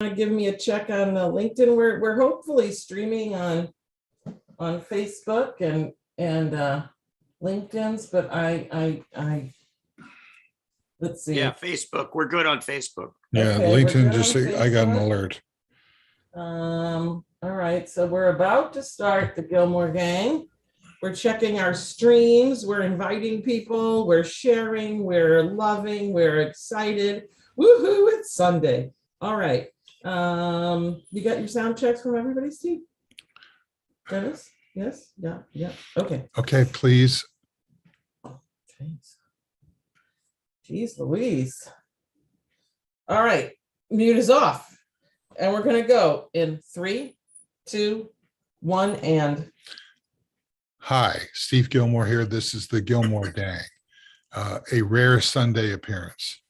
to give me a check on LinkedIn? We're hopefully streaming on Facebook and LinkedIn's, but I let's see. Yeah, Facebook. We're good on Facebook. Yeah, Okay, we're LinkedIn good just on I got an Facebook. alert. All right, so we're about to start the Gillmor Gang. We're checking our streams. We're inviting people. We're sharing. We're loving. We're excited. Woohoo! It's Sunday. All right. You got your sound checks from everybody, Steve? Dennis? Yes. Yeah. Yeah. Okay. Okay, please. Jeez Louise. All right. Mute is off. And we're going to go in 3, 2, 1, and. Hi, Steve Gillmor here. This is the Gillmor Gang, a rare Sunday appearance.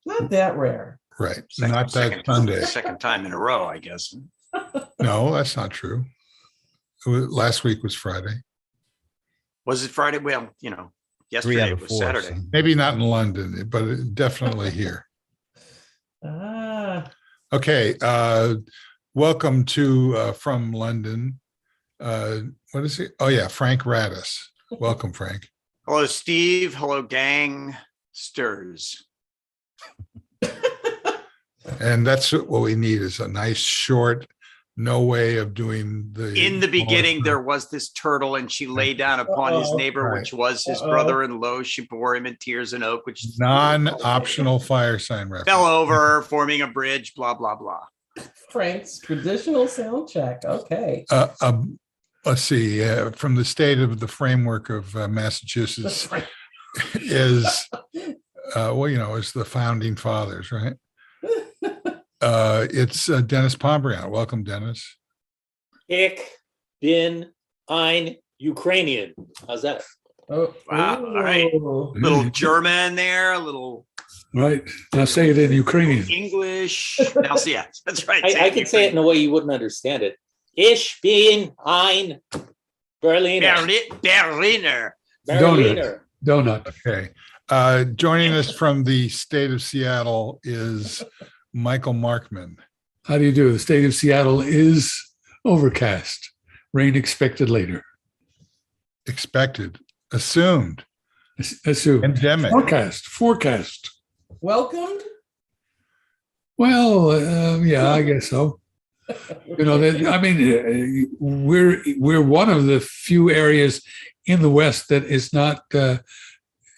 Not that rare. Right, not that Sunday. Second time in a row, I guess. No, that's not true. Last week was Friday. Was it Friday? Well, yesterday it was Saturday. Maybe not in London, but definitely here. Okay, welcome to from London. What is it? Oh yeah, Frank Radis. Welcome, Frank. Hello, Steve. Hello, gang. Stirs. And that's what we need is a nice short, no way of doing the. In the beginning, there was this turtle, and she lay down upon his neighbor, Right. which was his brother, and lo, she bore him in tears and oak, which is Non-optional fire sign reference. fell over, forming a bridge, blah, blah, blah. Frank's traditional sound check. Okay. Let's see, from the state of the framework of Massachusetts is, is the founding fathers, right? It's Dennis Pombrian. Welcome, Dennis. Ich bin ein Ukrainian. How's that? Oh, Wow. All right. Little German there, a little Right. Now say it in Ukrainian. English. Now, see, yeah, that's right. I can say it in a way you wouldn't understand it. Ich bin ein Berliner. Berliner. Berliner. Donut. Okay. Joining us from the state of Seattle is Michael Markman. How do you do? The state of Seattle is overcast. Rain expected later. Expected, assumed, Assume. endemic. Forecast. welcome. Well, yeah, I guess so. We're one of the few areas in the West that is not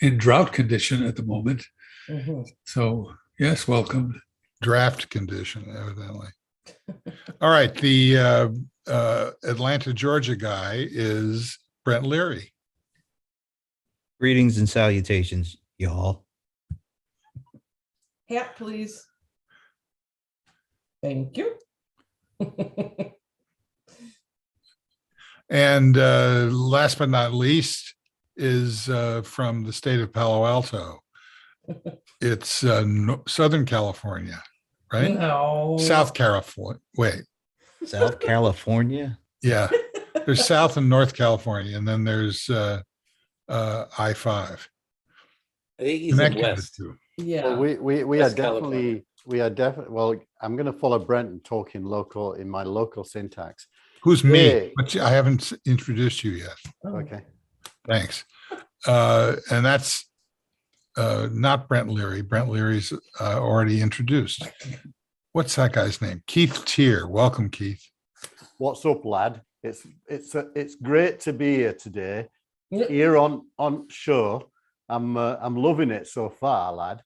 in drought condition at the moment. Mhm. So yes, welcome. Draft condition, evidently. All right. The Atlanta, Georgia guy is Brent Leary. Greetings and salutations, y'all. Hat, please. Thank you. And last but not least is from the state of Palo Alto. It's Southern California, right? No. South California. Wait, South California? yeah. There's South and North California, and then there's I-5. I think he's in Connecting the West. two. Yeah. Well, we are West definitely well, I'm going to follow Brent and talk in my local syntax. Who's me? Hey. But I haven't introduced you yet. Oh. Okay. Thanks. And that's not Brent Leary. Brent Leary's already introduced. What's that guy's name? Keith Tier. Welcome, Keith. What's up, lad? It's great to be here today. Yeah. Here on show. I'm loving it so far, lad.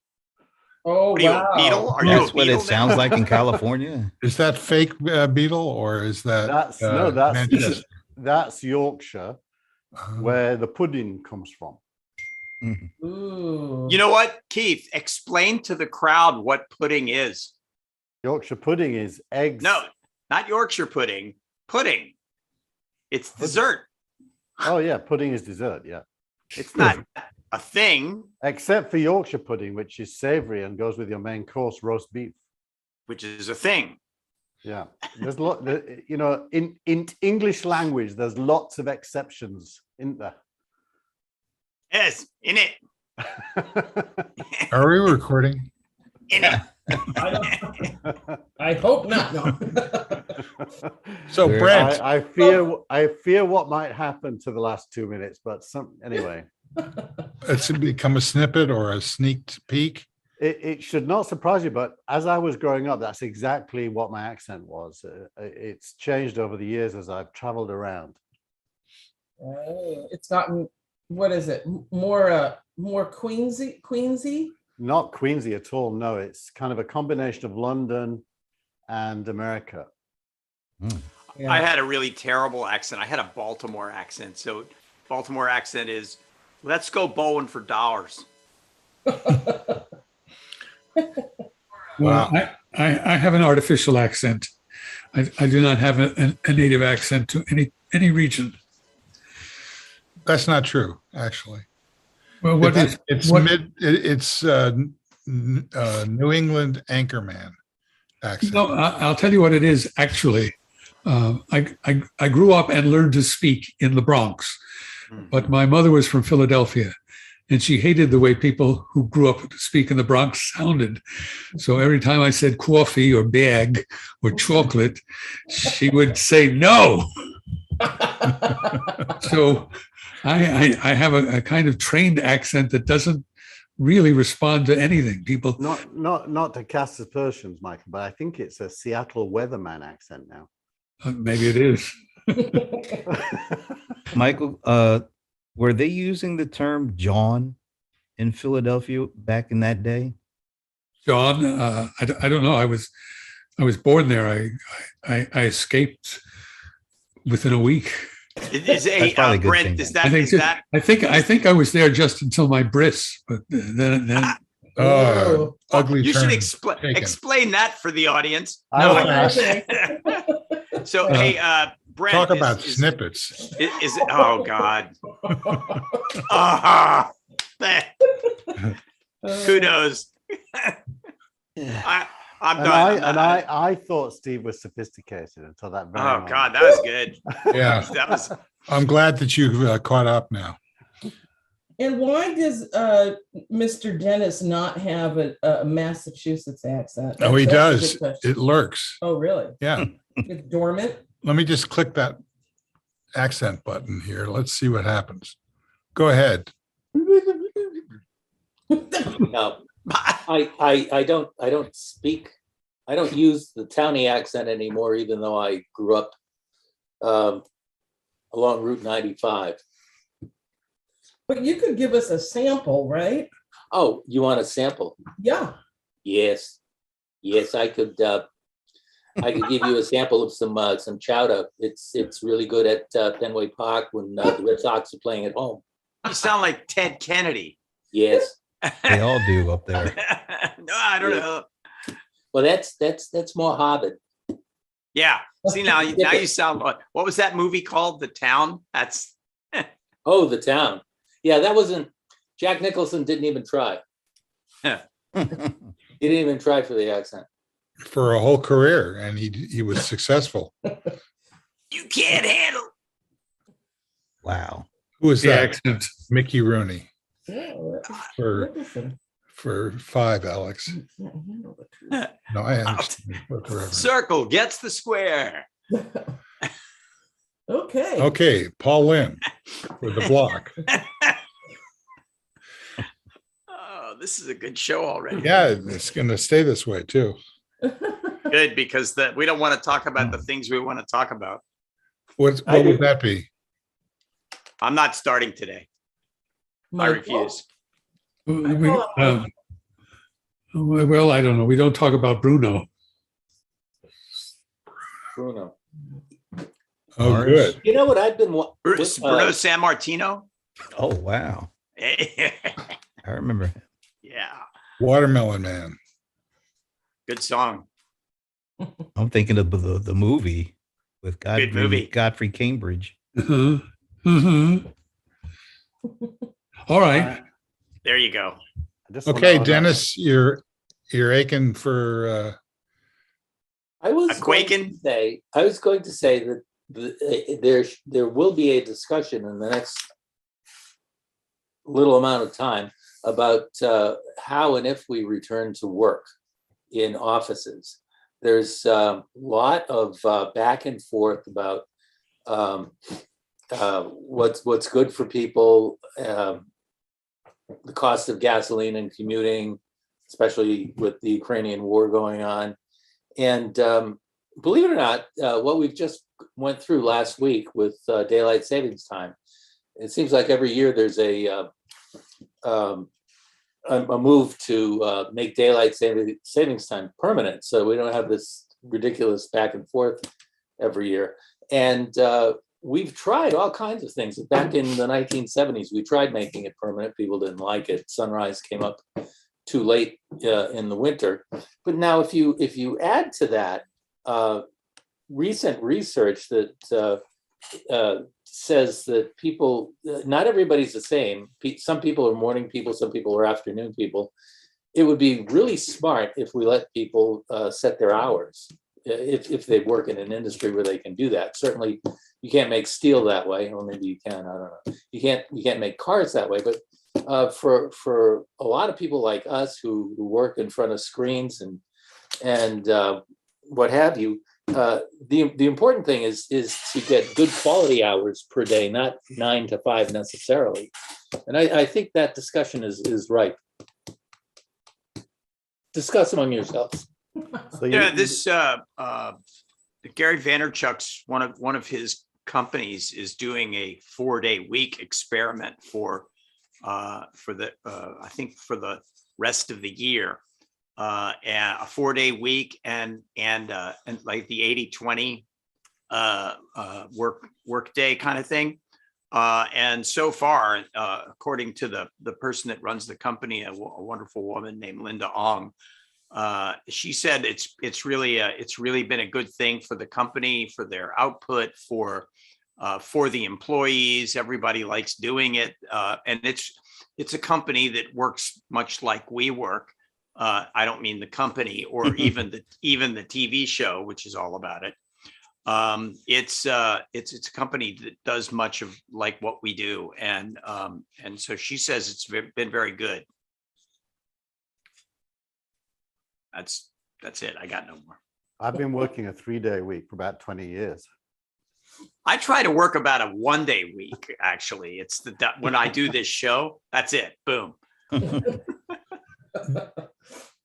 Oh, What are you, wow. a beetle? Are you a That's what beetle it sounds now? like in California. Is that fake beetle or is that That's Manchester? that's Yorkshire, where the pudding comes from. Mhm. Ooh. You know what, Keith? Explain to the crowd what pudding is. Yorkshire pudding is eggs. No, not Yorkshire pudding. Pudding. It's dessert. Oh yeah, pudding is dessert. Yeah, It's not a thing, except for Yorkshire pudding, which is savoury and goes with your main course, roast beef. which is a thing. Yeah, there's a lot. In English language, there's lots of exceptions, isn't there? Yes, in it. Are we recording? In it. I hope not. No. So Very- Brent, I fear what might happen to the last 2 minutes, but anyway. it's become a snippet or a sneak peek. It should not surprise you, but as I was growing up, that's exactly what my accent was. It's changed over the years as I've traveled around. It's gotten, what is it? More Queensy? Not Queensy at all. No, it's kind of a combination of London and America. Yeah. I had a really terrible accent. I had a Baltimore accent. So Baltimore accent is, let's go bowling for dollars. Well, I have an artificial accent. I do not have a native accent to any region. That's not true, actually. Well, what is It's what? it's New England anchorman accent. No, I'll tell you what it is. Actually, I grew up and learned to speak in the Bronx, but my mother was from Philadelphia, and she hated the way people who grew up to speak in the Bronx sounded. So every time I said coffee or bag or chocolate, she would say no. So I have a kind of trained accent that doesn't really respond to anything. People, Not to cast aspersions, Michael, but I think it's a Seattle weatherman accent now. maybe it is. Michael, were they using the term John in Philadelphia back in that day? John, I don't know. I was born there. I escaped within a week. Is That's probably a good Brent, thing is then. that, I think I was there just until my bris, but then Oh, ugly you turn should taken. explain that for the audience. No, Okay. So, hey, Brent. Talk about is, snippets. Is it? Oh God. Ah, kudos. I'm And done. I thought Steve was sophisticated until that very Oh moment. God, that was good. Yeah, That was. I'm glad that you've caught up now. And why does Mr. Dennis not have a Massachusetts accent? Oh, he That's a does. good question. It lurks. Oh, really? Yeah. It's dormant? Let me just click that accent button here. Let's see what happens. Go ahead. No, I don't speak. I don't use the towny accent anymore, even though I grew up along Route 95. But you could give us a sample, right? Oh, you want a sample? Yeah. Yes, I could. I could give you a sample of some chowder. It's really good at Fenway Park when the Red Sox are playing at home. You sound like Ted Kennedy. Yes. They all do up there. No, I don't know. Well, that's more Harvard. Yeah. See now you sound like, what was that movie called? The Town? That's Oh, The Town. Yeah, that wasn't. Jack Nicholson didn't even try. He didn't even try for the accent. For a whole career, and he was successful. you can't handle. Wow. Who was the that? accent. Mickey Rooney Yeah, for Nicholson. 5, Alex. You can't handle the truth. No, I understand. Whatever. Circle gets the square. Okay. Okay, Paul Lynn with the block. Oh, this is a good show already. Yeah, it's going to stay this way too. Good, because we don't want to talk about the things we want to talk about. What I do. would that be? I'm not starting today. I Michael? refuse. Well, I don't know. We don't talk about Bruno. Bruno. Oh, Mars. good. You know what I've been. Bruno San Martino. Oh, wow. Yeah. I remember. Watermelon Man. Good song. I'm thinking of the movie with Good movie. Godfrey Cambridge. Uh-huh. Uh-huh. All right. There you go. I just wanna Okay, own up. Dennis, you're aching for I was A Quakin? I was going to say that there will be a discussion in the next little amount of time about how and if we return to work. in offices. There's a lot of back and forth about what's good for people, the cost of gasoline and commuting, especially with the Ukrainian war going on. And believe it or not, what we've just went through last week with daylight savings time, it seems like every year there's a move to make daylight savings time permanent, so we don't have this ridiculous back and forth every year. And we've tried all kinds of things. Back in the 1970s, we tried making it permanent. People didn't like it. Sunrise came up too late in the winter. But now, if you add to that recent research that says that people, not everybody's the same. Some people are morning people, some people are afternoon people. It would be really smart if we let people set their hours, if they work in an industry where they can do that. Certainly, you can't make steel that way, or maybe you can. I don't know. You can't make cars that way. But for a lot of people like us who work in front of screens and what have you, the important thing is to get good quality hours per day, not 9 to 5 necessarily. And I think that discussion is right. Discuss among yourselves. So this Gary Vaynerchuk's one of his companies is doing a 4-day week experiment for the I think for the rest of the year. And a 4-day week and like the 80-20 work day kind of thing. And so far, according to the person that runs the company, a wonderful woman named Linda Ong, she said it's really been a good thing for the company, for their output, for the employees. Everybody likes doing it, and it's a company that works much like we work. I don't mean the company or even the TV show, which is all about it. It's a company that does much of like what we do, and so she says it's been very good. That's it. I got no more. I've been working a 3-day week for about 20 years. I try to work about a 1-day week. Actually, it's when I do this show, that's it. Boom.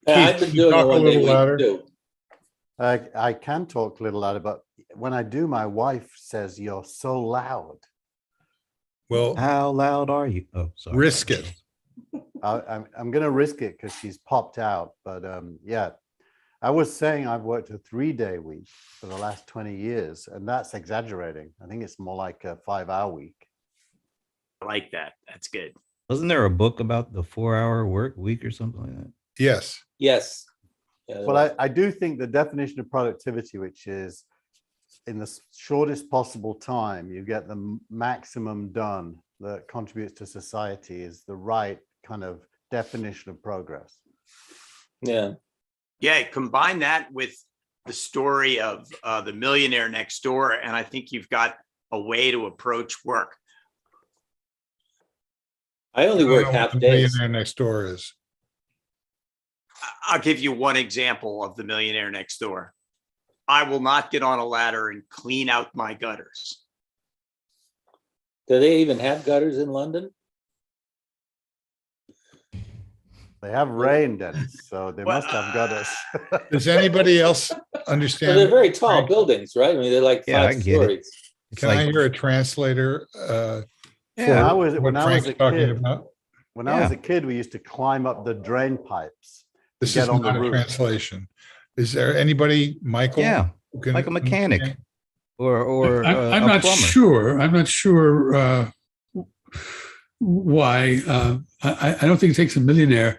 I've been doing a 1-day week too. I can talk a little louder, but when I do, my wife says you're so loud. Well, How loud are you? Oh, sorry. risk it. I'm going to risk it because she's popped out. But yeah, I was saying I've worked a 3-day week for the last 20 years, and that's exaggerating. I think it's more like a 5-hour week. I like that. That's good. Wasn't there a book about the 4-hour work week or something like that? Yes. Yes. Well, I do think the definition of productivity, which is in the shortest possible time, you get the maximum done that contributes to society, is the right kind of definition of progress. Yeah. Yeah. Combine that with the story of the millionaire next door, and I think you've got a way to approach work. I only work half days. Millionaire Next Door is. I'll give you one example of the millionaire next door. I will not get on a ladder and clean out my gutters. Do they even have gutters in London? They have rain, Dennis, so they must have gutters. Does anybody else Well, understand? they're very tall buildings, right? I mean, they're like Yeah, 5 I get it. stories. Can I hear a translator? Yeah, for what Frank's talking about? When I was a kid, we used to climb up the drain pipes. This get is on the not a roof. translation. Is there anybody, Michael? Yeah, who can like a mechanic understand? or I'm a not plumber. sure. I'm not sure why. I don't think it takes a millionaire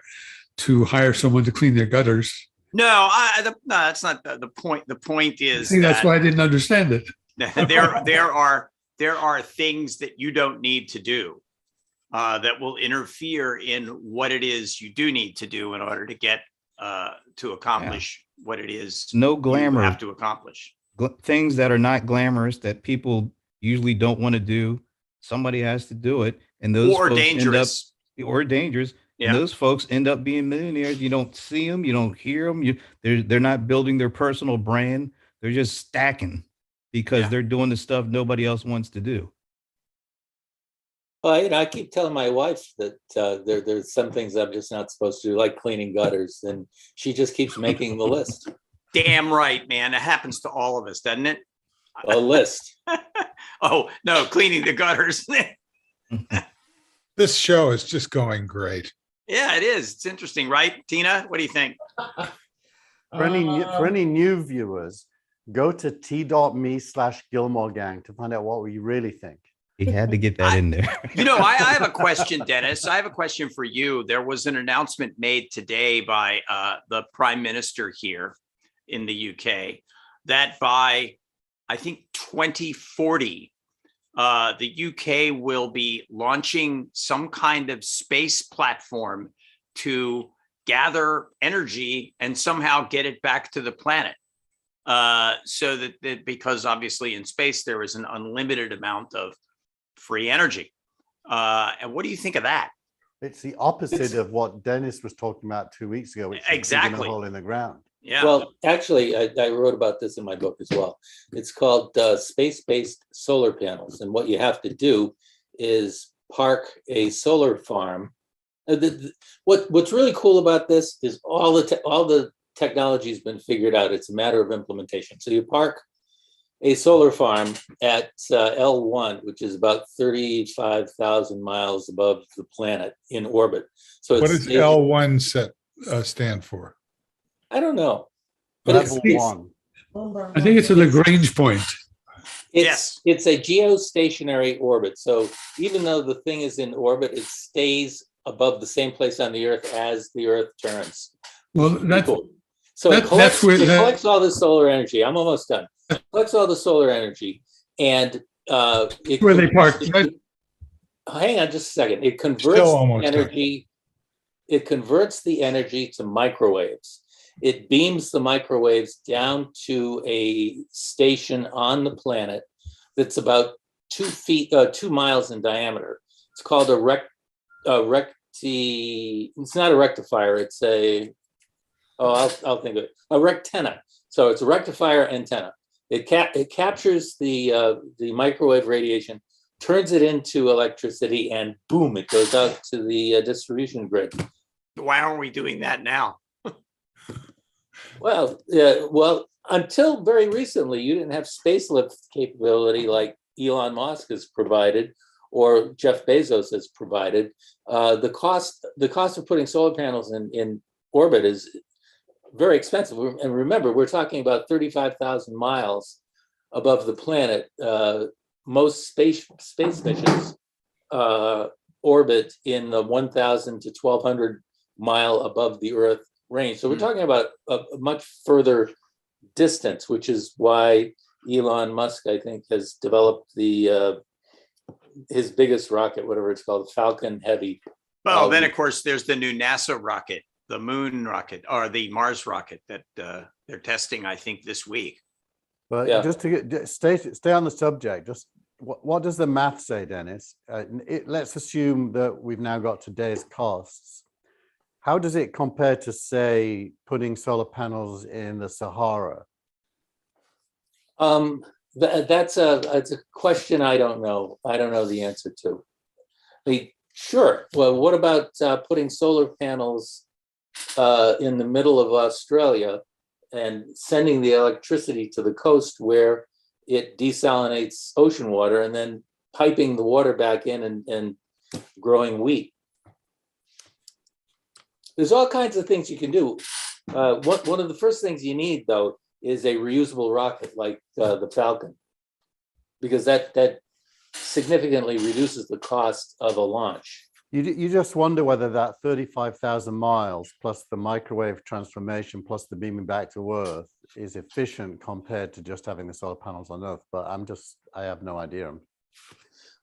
to hire someone to clean their gutters. No, no, that's not the point. The point is See, that's why I didn't understand it. there are things that you don't need to do that will interfere in what it is you do need to do in order to get to accomplish what it is No glamour. you have to accomplish. Things that are not glamorous that people usually don't want to do. Somebody has to do it, and those Or folks dangerous. or dangerous, Yeah. And those folks end up being millionaires. You don't see them, you don't hear them. They're not building their personal brand. They're just stacking because Yeah. they're doing the stuff nobody else wants to do. Well, I keep telling my wife that there's some things I'm just not supposed to do, like cleaning gutters, and she just keeps making the list. Damn right, man. It happens to all of us, doesn't it? A list. Oh, no, cleaning the gutters. This show is just going great. Yeah, it is. It's interesting, right? Tina, what do you think? For any new viewers, go to t.me/Gillmor Gang to find out what we really think. He had to get that in there. I have a question, Dennis. I have a question for you. There was an announcement made today by the Prime Minister here in the UK that by, I think, 2040, the UK will be launching some kind of space platform to gather energy and somehow get it back to the planet. So that because obviously in space, there is an unlimited amount of free energy. And what do you think of that? It's the opposite of what Dennis was talking about 2 weeks ago, which is digging Exactly. a hole in the ground. Yeah. Well, actually, I wrote about this in my book as well. It's called space-based solar panels. And what you have to do is park a solar farm. What's really cool about this is all the technology has been figured out. It's a matter of implementation. So you park a solar farm at L1, which is about 35,000 miles above the planet in orbit. So What does L1 stand for? I don't know. Level one. I think it's a Lagrange point. Yes. It's a geostationary orbit. So even though the thing is in orbit, it stays above the same place on the Earth as the Earth turns. Well, that's Cool. So it collects, that's where it collects all the solar energy. I'm almost done. It collects all the solar energy, and where they park. Hang on just a second. It converts Still almost the energy. It converts the energy to microwaves. It beams the microwaves down to a station on the planet that's about 2 miles in diameter. It's called it's not a rectifier. It's I'll think of it. A rectenna. So it's a rectifier antenna. It captures the microwave radiation, turns it into electricity, and boom, it goes out to the distribution grid. Why aren't we doing that now? Well, until very recently, you didn't have space lift capability like Elon Musk has provided or Jeff Bezos has provided. The cost of putting solar panels in orbit is very expensive. And remember, we're talking about 35,000 miles above the planet. Most space missions orbit in the 1,000 to 1,200 mile above the Earth range. So we're talking about a much further distance, which is why Elon Musk, I think, has developed his biggest rocket, whatever it's called, Falcon Heavy. Well, then, of course, there's the new NASA rocket, the moon rocket, or the Mars rocket that they're testing, I think, this week. But Yeah. just to stay on the subject, just what does the math say, Dennis? Let's assume that we've now got today's costs. How does it compare to, say, putting solar panels in the Sahara? That's a question I don't know. I don't know the answer to. Sure. Well, what about putting solar panels in the middle of Australia and sending the electricity to the coast where it desalinates ocean water and then piping the water back in and growing wheat? There's all kinds of things you can do. One of the first things you need, though, is a reusable rocket like the Falcon, because that significantly reduces the cost of a launch. You just wonder whether that 35,000 miles plus the microwave transformation plus the beaming back to Earth is efficient compared to just having the solar panels on Earth. But I have no idea.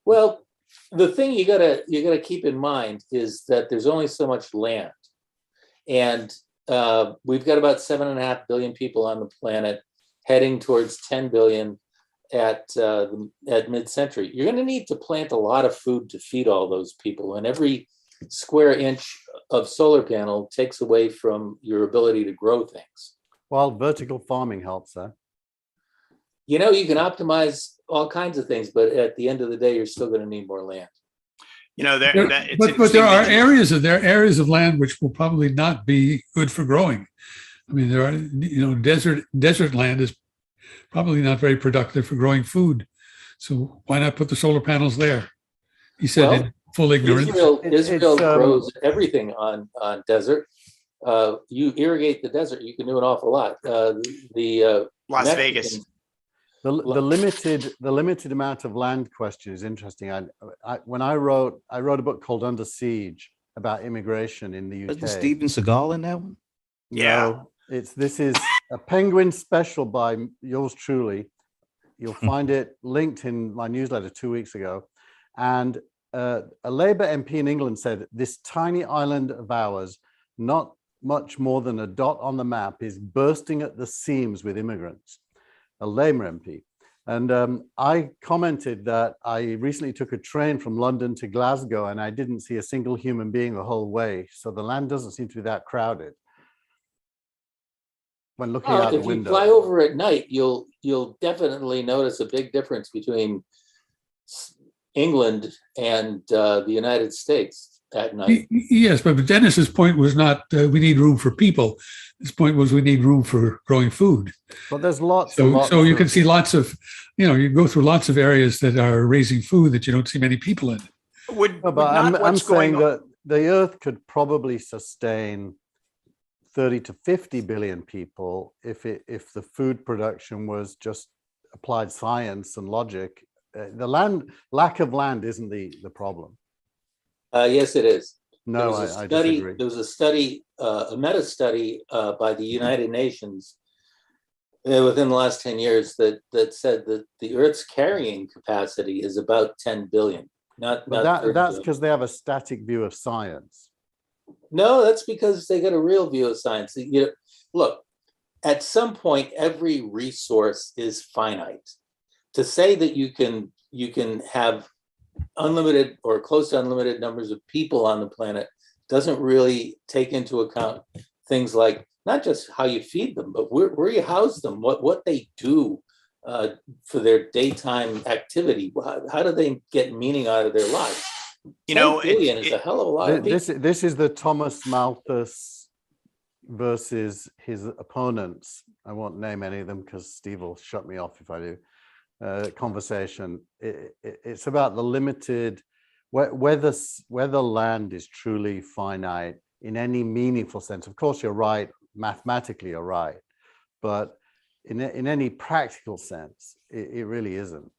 Well, the thing you gotta keep in mind is that there's only so much land, and we've got about 7.5 billion people on the planet, heading towards 10 billion at mid-century. You're going to need to plant a lot of food to feed all those people, and every square inch of solar panel takes away from your ability to grow things. Well, vertical farming helps there. You know, you can optimize all kinds of things, but at the end of the day, you're still going to need more land. You know, that, There- that it's but interesting there are that you- areas of land which will probably not be good for growing. I mean, there are, desert land is probably not very productive for growing food. So why not put the solar panels there? He said Well, in full ignorance. Israel It's, grows everything on desert. You irrigate the desert, you can do an awful lot. The Las Mexicans- Vegas. The limited amount of land question is interesting. When I wrote a book called Under Siege about immigration in the UK. Wasn't Steven Seagal in that one? Yeah. No, this is a Penguin special by yours truly. You'll find it linked in my newsletter 2 weeks ago. And a Labour MP in England said, this tiny island of ours, not much more than a dot on the map, is bursting at the seams with immigrants. A Labour MP. And I commented that I recently took a train from London to Glasgow and I didn't see a single human being the whole way. So the land doesn't seem to be that crowded. When looking out the if you window. fly over at night, you'll definitely notice a big difference between England and the United States at night. Yes, but Dennis's point was not we need room for people. His point was we need room for growing food. But there's lots and lots So you of- can see lots of, you go through lots of areas that are raising food that you don't see many people in. Would, No, would but not I'm what's going saying on? that the Earth could probably sustain 30 to 50 billion people if the food production was just applied science and logic. The lack of land isn't the problem. Yes, it is. No, There was I a study. disagree. There was a study, a meta study by the United Nations within the last 10 years that said that the Earth's carrying capacity is about 10 billion. Not But 30 that's billion. because they have a static view of science. No, that's because they got a real view of science. Look, at some point, every resource is finite. To say that you can have unlimited or close to unlimited numbers of people on the planet doesn't really take into account things like not just how you feed them, but where you house them, what they do for their daytime activity. How do they get meaning out of their lives? 10 billion is a hell of a lot of people. This is the Thomas Malthus versus his opponents. I won't name any of them because Steve will shut me off if I do. Conversation. It's about the limited, whether land is truly finite in any meaningful sense. Of course, you're right. Mathematically, you're right, but in any practical sense, it really isn't.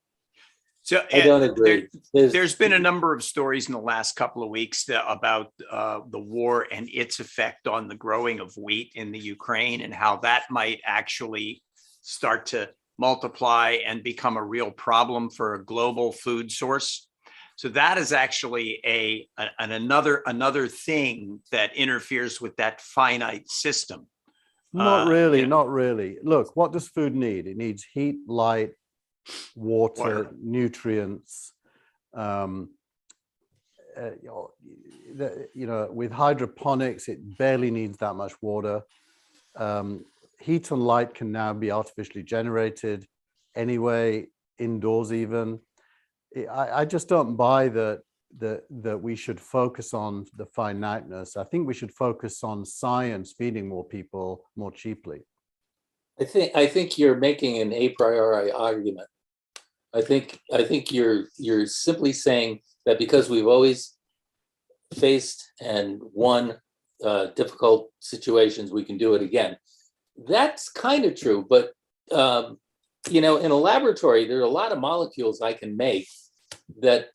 So I don't agree. there's been a number of stories in the last couple of weeks about the war and its effect on the growing of wheat in the Ukraine and how that might actually start to multiply and become a real problem for a global food source. So that is actually another thing that interferes with that finite system. Not really, yeah. not really. Look, what does food need? It needs heat, light, water. Nutrients. With hydroponics, it barely needs that much water. Heat and light can now be artificially generated anyway, indoors even. I just don't buy that we should focus on the finiteness. I think we should focus on science feeding more people more cheaply. I think you're making an a priori argument. I think you're simply saying that because we've always faced and won difficult situations, we can do it again. That's kind of true, but in a laboratory, there are a lot of molecules I can make that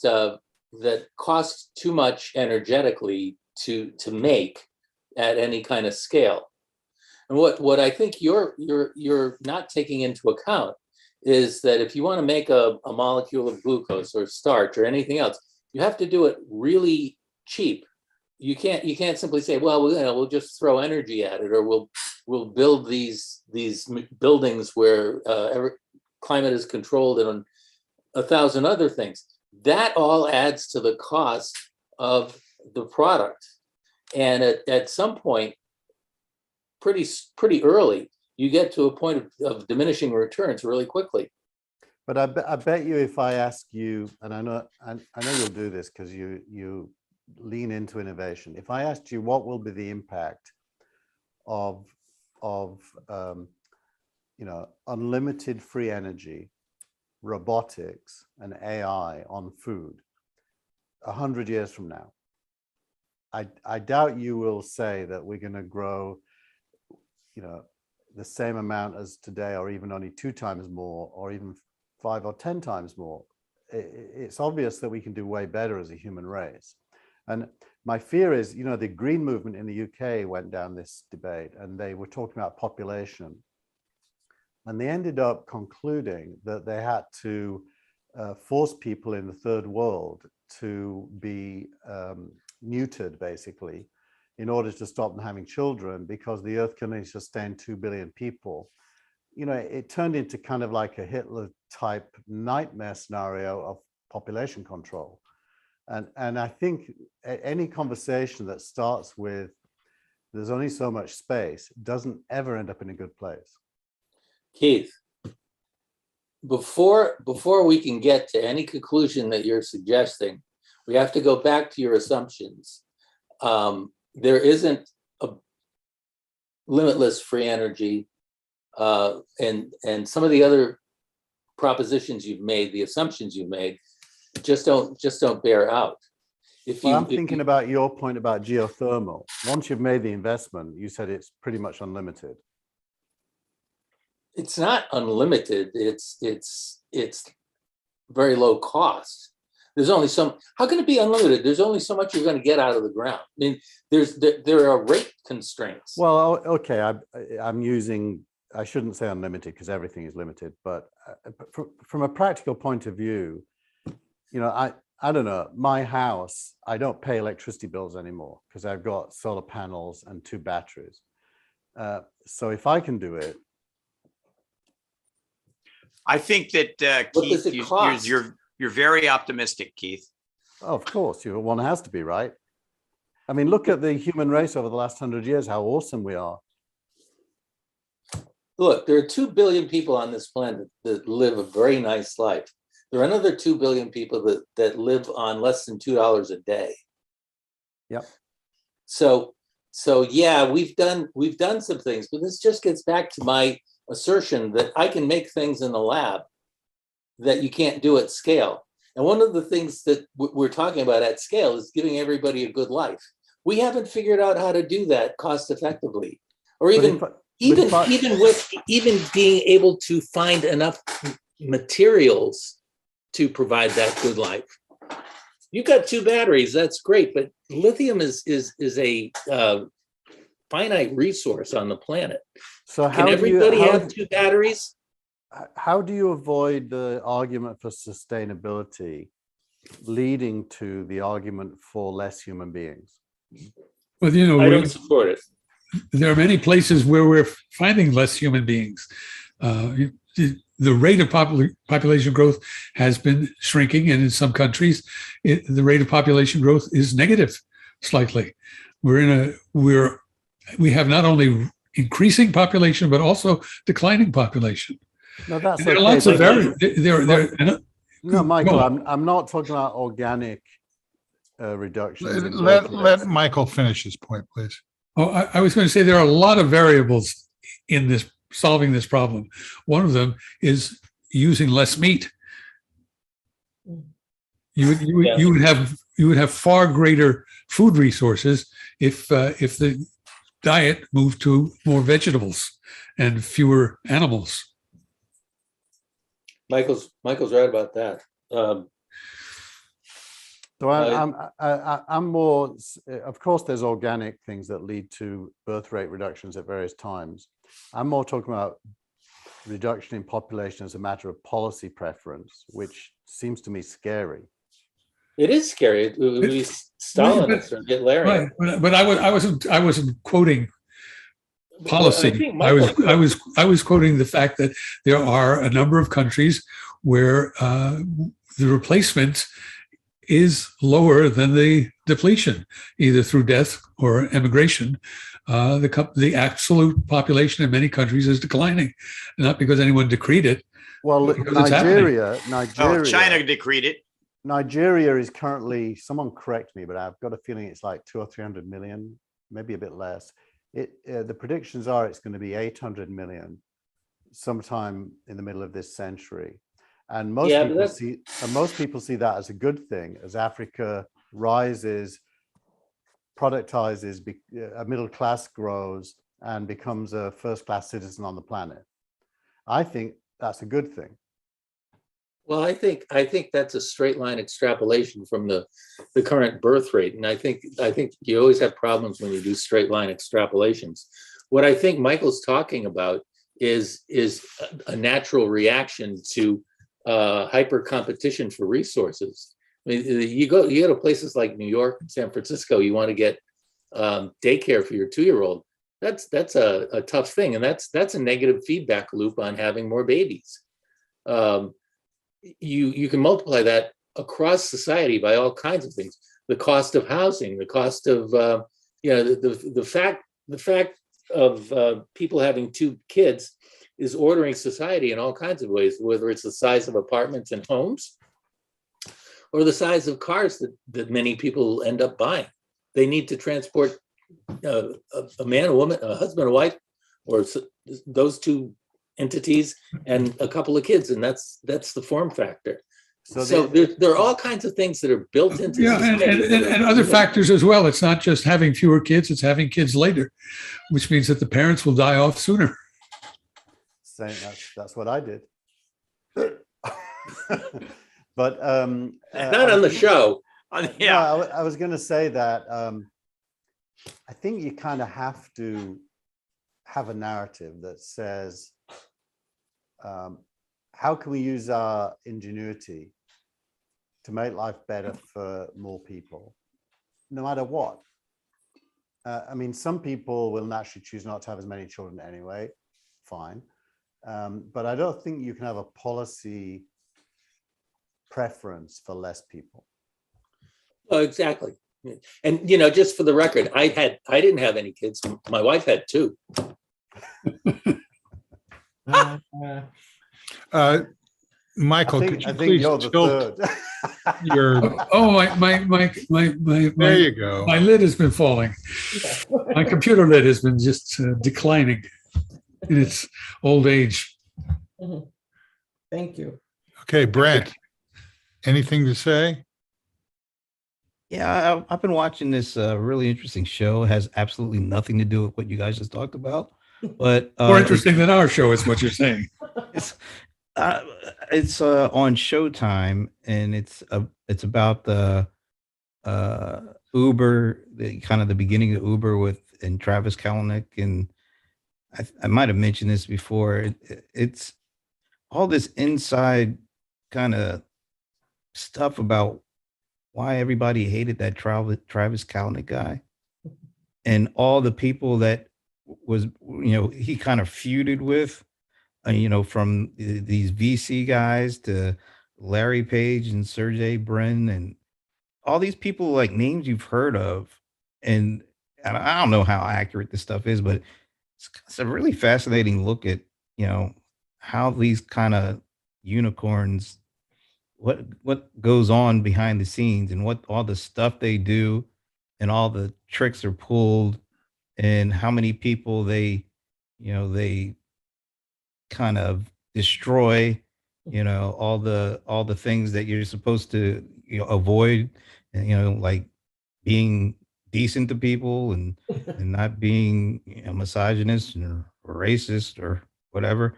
cost too much energetically to make at any kind of scale. And what I think you're not taking into account is that if you want to make a molecule of glucose or starch or anything else, you have to do it really cheap. You can't simply say, well, we'll just throw energy at it, or we'll build these buildings where climate is controlled and 1,000 other things. That all adds to the cost of the product. And at some point, pretty early, you get to a point of diminishing returns really quickly. But I bet you if I ask you, and I know you'll do this because you lean into innovation. If I asked you what will be the impact of unlimited free energy, robotics, and AI on food 100 years from now, I doubt you will say that we're going to grow, the same amount as today, or even only 2 times more, or even 5 or 10 times more. It's obvious that we can do way better as a human race. And my fear is, the Green movement in the UK went down this debate, and they were talking about population. And they ended up concluding that they had to force people in the third world to be neutered, basically, in order to stop them having children, because the earth can only sustain 2 billion people. It turned into kind of like a Hitler type nightmare scenario of population control. And I think any conversation that starts with there's only so much space doesn't ever end up in a good place. Keith, before we can get to any conclusion that you're suggesting, we have to go back to your assumptions. There isn't a limitless free energy, and some of the other propositions you've made, the assumptions you've made, just don't bear out. I'm thinking about your point about geothermal. Once you've made the investment, you said it's pretty much unlimited. It's not unlimited. It's very low cost. There's only how can it be unlimited? There's only so much you're going to get out of the ground. I mean, there are rate constraints. Well, okay, I shouldn't say unlimited because everything is limited, but from a practical point of view, I don't know, my house, I don't pay electricity bills anymore because I've got solar panels and 2 batteries. So if I can do it. I think that Keith, you're very optimistic, Keith. Oh, of course, one has to be, right? I mean, look at the human race over the last 100 years, how awesome we are. Look, there are 2 billion people on this planet that live a very nice life. There are another 2 billion people that live on less than $2 a day. Yep. So yeah, we've done some things, but this just gets back to my assertion that I can make things in the lab that you can't do at scale. And one of the things that we're talking about at scale is giving everybody a good life. We haven't figured out how to do that cost effectively, or even being able to find enough materials to provide that good life. You've got 2 batteries, that's great, but lithium is a finite resource on the planet. So can everybody have 2 batteries? How do you avoid the argument for sustainability leading to the argument for less human beings? Well, I don't support it. There are many places where we're finding less human beings. The rate of population growth has been shrinking, and in some countries, the rate of population growth is negative slightly. We have not only increasing population but also declining population. No, that's there okay. are lots of variables. No, Michael, I'm not talking about organic reductions. Let Michael finish his point, please. Oh, I was going to say there are a lot of variables in this solving this problem. One of them is using less meat. You would have far greater food resources if the diet moved to more vegetables and fewer animals. Michael's right about that. So I'm more, of course, there's organic things that lead to birth rate reductions at various times. I'm more talking about reduction in population as a matter of policy preference, which seems to me scary. It is scary. It would be Stalinist or Hitlerian. Right, but I wasn't quoting policy. I was quoting the fact that there are a number of countries where the replacement is lower than the depletion, either through death or emigration. The absolute population in many countries is declining, not because anyone decreed it. Well, Because it's happening. Oh, China decreed it. Nigeria is currently, someone correct me, but I've got a feeling it's like 200 or 300 million, maybe a bit less. The predictions are it's going to be 800 million sometime in the middle of this century. And most people see that as a good thing, as Africa rises, productizes, a middle class grows, and becomes a first-class citizen on the planet. I think that's a good thing. Well, I think that's a straight line extrapolation from the current birth rate, and I think you always have problems when you do straight line extrapolations. What I think Michael's talking about is a natural reaction to hyper competition for resources. I mean, you go to places like New York and San Francisco, you want to get daycare for your 2-year-old. That's a tough thing, and that's a negative feedback loop on having more babies. You can multiply that across society by all kinds of things. The cost of housing, the cost of the fact of people having 2 kids is ordering society in all kinds of ways, whether it's the size of apartments and homes or the size of cars that many people end up buying. They need to transport a man, a woman, a husband, a wife, or those 2 entities and a couple of kids, and that's the form factor. So there are all kinds of things that are built into and other factors as well. It's not just having fewer kids; it's having kids later, which means that the parents will die off sooner. Saying that's what I did. But not on the show. Yeah, I was going to say that I think you kind of have to have a narrative that says, how can we use our ingenuity to make life better for more people, no matter what? I mean, some people will naturally choose not to have as many children anyway, fine. But I don't think you can have a policy preference for less people. Oh, exactly. And just for the record, I didn't have any kids. My wife had 2. Michael, could you please tilt your? Oh, my There you go. My lid has been falling. My computer lid has been just declining in its old age. Thank you. Okay, Brent, anything to say? Yeah, I've been watching this really interesting show. It has absolutely nothing to do with what you guys just talked about, but more interesting than our show is what you're saying. It's on Showtime, and it's about the Uber, the beginning of Uber and Travis Kalanick, and I might have mentioned this before. It's all this inside kind of stuff about why everybody hated that Travis Kalanick guy, and all the people that was he kind of feuded with. From these VC guys to Larry Page and Sergey Brin and all these people, like names you've heard of. And I don't know how accurate this stuff is, but it's a really fascinating look at, how these kind of unicorns, what goes on behind the scenes and what all the stuff they do and all the tricks are pulled and how many people they kind of destroy, all the things that you're supposed to avoid, and like being decent to people and not being misogynist or racist or whatever.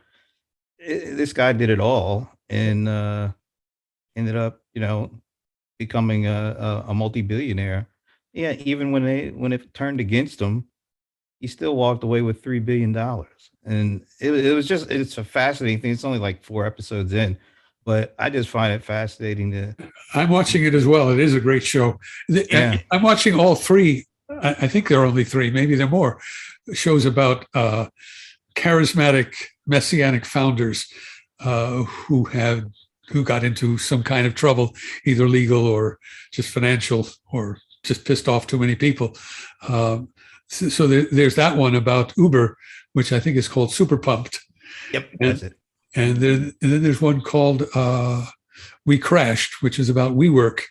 This guy did it all and ended up becoming a multi-billionaire. Yeah, even when it turned against him, he still walked away with $3 billion. And it's a fascinating thing. It's only like 4 episodes in, but I just find it fascinating I'm watching it as well. It is a great show. Yeah. I'm watching all 3. I think there are only 3, maybe there are more shows about charismatic messianic founders who got into some kind of trouble, either legal or just financial or just pissed off too many people. So there's that one about Uber, which I think is called Super Pumped. Yep, And- that's it. And then there's one called We Crashed, which is about WeWork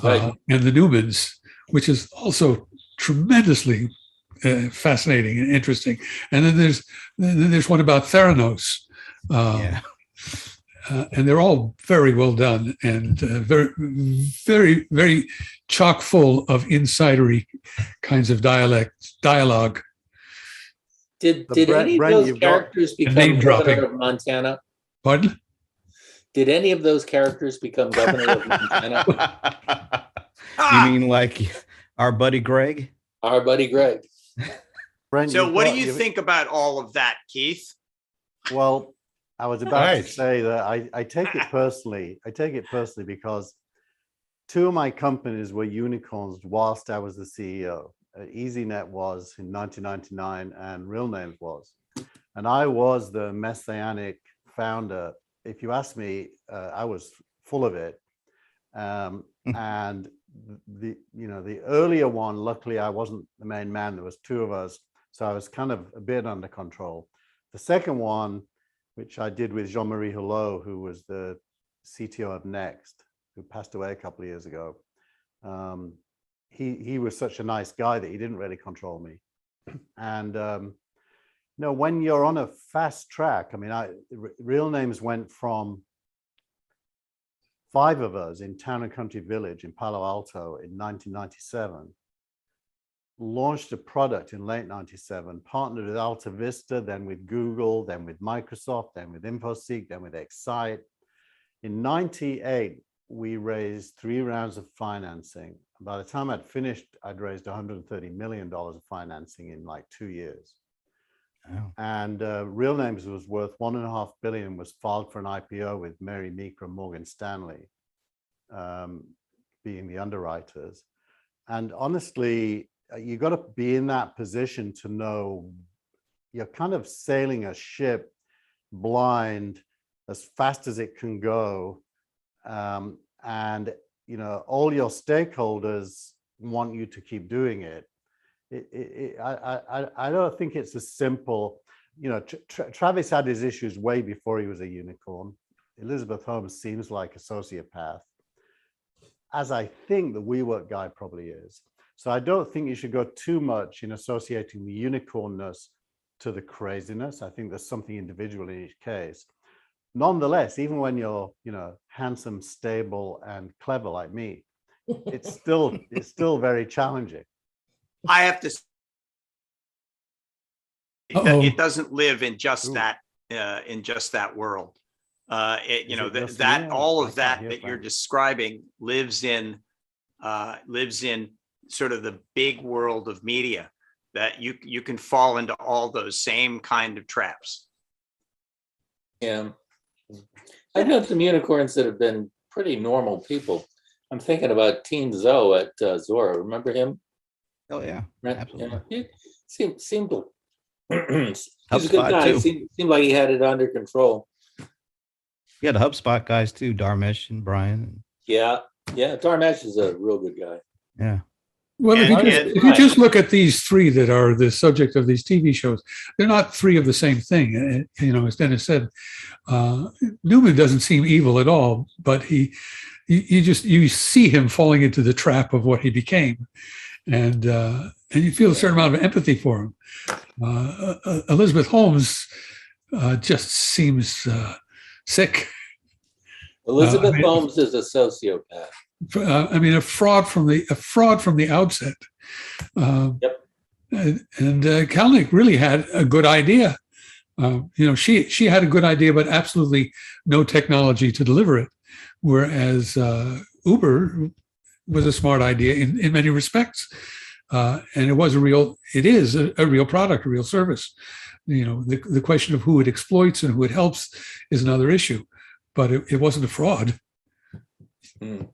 Right. and the Newmans, which is also tremendously fascinating and interesting. And then there's one about Theranos. Yeah. And they're all very well done and very, very, very chock full of insidery kinds of dialogue. Did But any Brent, of those you've got- characters name become dropping. governor of Montana? Pardon? Did any of those characters become governor of Montana? You mean like our buddy Greg? Our buddy Greg. Brent, So you've what do got- you you've- think about all of that, Keith? Well, I was about to Nice. say that I take it personally. I take it personally because two of my companies were unicorns whilst I was the CEO. EasyNet was in 1999 and Real Names was. And I was the messianic founder. If you ask me, I was full of it. And the earlier one, luckily I wasn't the main man. There was two of us. So I was kind of a bit under control. The second one, which I did with Jean-Marie Hulot, who was the CTO of Next, who passed away a couple of years ago. He was such a nice guy that he didn't really control me. And when you're on a fast track, I mean, Real Names went from 5 of us in Town and Country Village in Palo Alto in 1997, launched a product in late 97, partnered with Alta Vista, then with Google, then with Microsoft, then with InfoSeek, then with Excite. In 98, we raised 3 rounds of financing. By the time I'd finished, I'd raised $130 million of financing in like 2 years. Wow. And Real Names was worth $1.5 billion, was filed for an IPO with Mary Meeker and Morgan Stanley being the underwriters. And honestly, you got to be in that position to know you're kind of sailing a ship blind as fast as it can go. And all your stakeholders want you to keep doing it. I don't think it's as simple. Travis had his issues way before he was a unicorn. Elizabeth Holmes seems like a sociopath, as I think the WeWork guy probably is. So I don't think you should go too much in associating the unicornness to the craziness. I think there's something individual in each case. Nonetheless, even when you're, handsome, stable, and clever like me, it's still very challenging. I have to. Uh-oh. It doesn't live in just Ooh. that world. Is it just me? All I of can't that hear that you're Frank. describing lives in sort of the big world of media, that you can fall into all those same kind of traps. Yeah. I know some unicorns that have been pretty normal people. I'm thinking about Teen Zoe at Zora. Remember him? Oh yeah, Right? absolutely. Yeah. He seemed to. He's a good HubSpot, guy. too. Seemed like he had it under control. Yeah, the HubSpot guys too, Dharmesh and Brian. Yeah. Dharmesh is a real good guy. Yeah. Well, if you just look at these 3 that are the subject of these TV shows, they're not 3 of the same thing. As Dennis said, Newman doesn't seem evil at all, but you see him falling into the trap of what he became, and you feel a certain amount of empathy for him. Elizabeth Holmes just seems sick. Elizabeth Holmes is a sociopath. A fraud from the outset. Yep. And Kalnick really had a good idea. She had a good idea, but absolutely no technology to deliver it. Whereas Uber was a smart idea in many respects, and it is a real product, a real service. The question of who it exploits and who it helps is another issue, but it wasn't a fraud. Mm.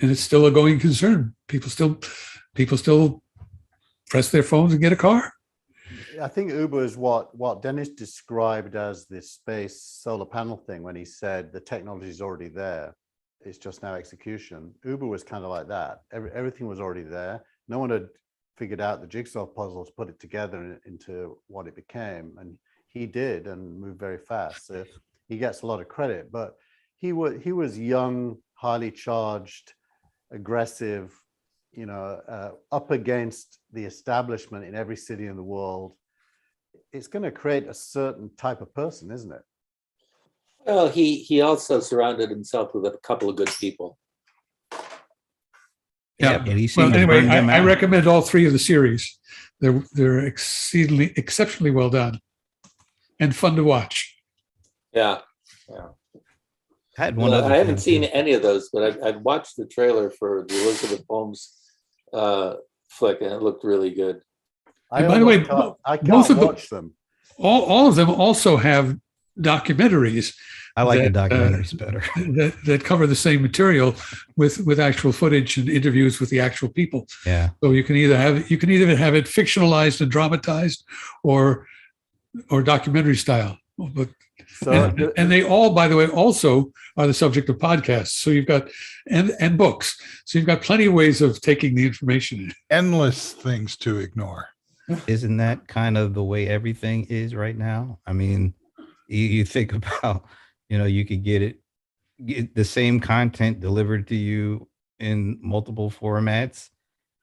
And it's still a going concern. People still press their phones and get a car. I think Uber is what Dennis described as this space solar panel thing when he said the technology is already there. It's just now execution. Uber was kind of like that. Everything was already there. No one had figured out the jigsaw puzzle to put it together into what it became, and he did, and moved very fast. So he gets a lot of credit. But he was young, highly charged, aggressive, up against the establishment in every city in the world. It's going to create a certain type of person, isn't it? Well, he also surrounded himself with a couple of good people. Yeah. But he Well, seemed to anyway, burn them I out. recommend all three of the series. They're exceptionally well done and fun to watch. Yeah. I had one Well, other I haven't thing, seen too. any of those, but I'd watched the trailer for the Elizabeth Holmes flick, and it looked really good. And by the way, I both can't of them- watch them. All of them also have documentaries I like the that, documentaries better. that cover the same material with actual footage and interviews with the actual people. Yeah. So you can either have it fictionalized and dramatized, or documentary style. But So and they all, by the way, also are the subject of podcasts. So you've got and books. So you've got plenty of ways of taking the information in. Endless things to ignore. Isn't that kind of the way everything is right now? I mean, you think about, you could get the same content delivered to you in multiple formats,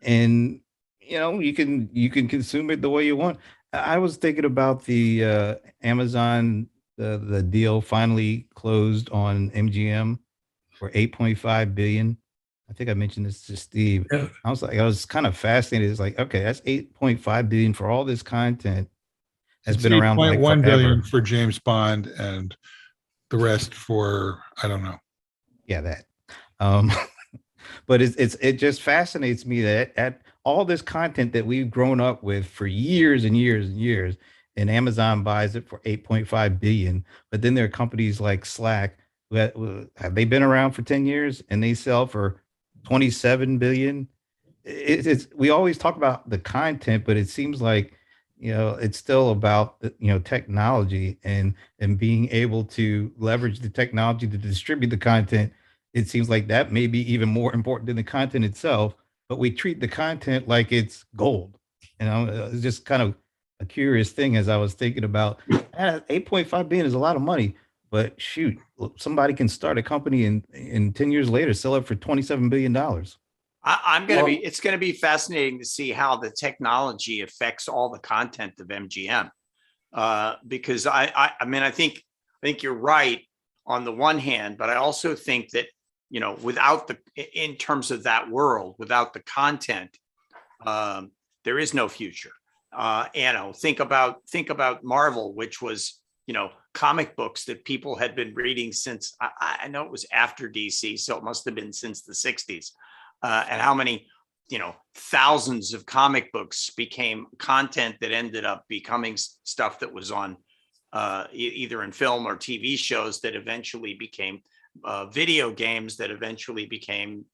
and you can consume it the way you want. I was thinking about the Amazon, the deal finally closed on MGM for 8.5 billion. I think I mentioned this to Steve. Yeah. I was kind of fascinated. It's like, okay, that's 8.5 billion for all this content that's It's been around like 8.1 billion forever. for James Bond, and the rest for, I don't know. Yeah, that. Um, but it just fascinates me that at all this content that we've grown up with for years and years and years, and Amazon buys it for 8.5 billion. But then there are companies like Slack have they been around for 10 years and they sell for 27 billion. It's we always talk about the content, but it seems like it's still about technology and being able to leverage the technology to distribute the content. It seems like that may be even more important than the content itself, but we treat the content like it's gold. It's just kind of a curious thing as I was thinking about 8.5 billion is a lot of money, but shoot, somebody can start a company and 10 years later sell it for $27 billion. It's going to be fascinating to see how the technology affects all the content of MGM. Because I mean, I think you're right on the one hand, but I also think that, in terms of that world, without the content, there is no future. Think about Marvel, which was, comic books that people had been reading since, I know it was after DC, so it must have been since the 60s. And how many, thousands of comic books became content that ended up becoming stuff that was on either in film or TV shows that eventually became video games that eventually became,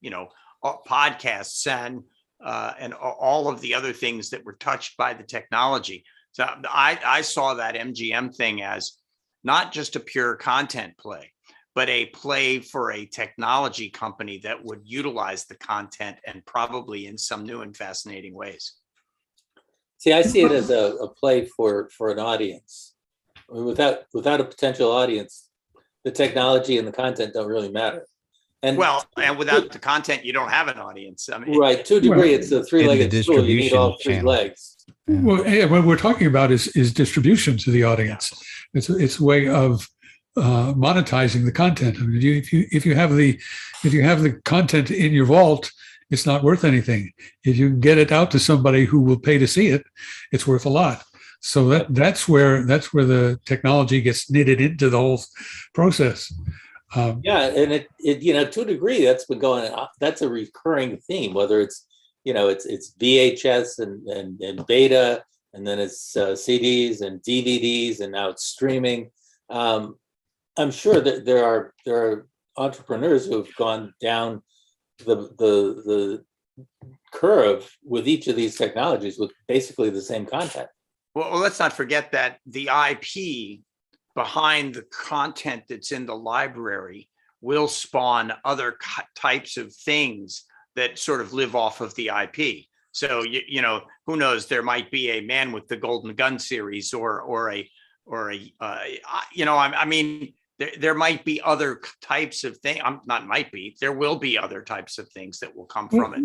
podcasts and all of the other things that were touched by the technology. So I saw that MGM thing as not just a pure content play, but a play for a technology company that would utilize the content and probably in some new and fascinating ways. See, I see it as a play for an audience. I mean, without a potential audience, the technology and the content don't really matter. And without the content, you don't have an audience. I mean, right, to a degree, it's a three-legged stool. You need all three channel. legs. Yeah. Well, yeah, what we're talking about is distribution to the audience. It's a way of monetizing the content. I mean, if you have the content in your vault, it's not worth anything. If you can get it out to somebody who will pay to see it, it's worth a lot. So that's where the technology gets knitted into the whole process. Yeah, and it to a degree that's been going on. That's a recurring theme, whether it's it's VHS and beta, and then it's CDs and DVDs, and now it's streaming. I'm sure that there are entrepreneurs who have gone down the curve with each of these technologies with basically the same content. Well, let's not forget that the IP behind the content that's in the library will spawn other types of things that sort of live off of the IP. So you know, who knows? There might be a Man with the Golden Gun series, or a you know, I mean, there might be other types of things. Not might be. There will be other types of things that will come from it.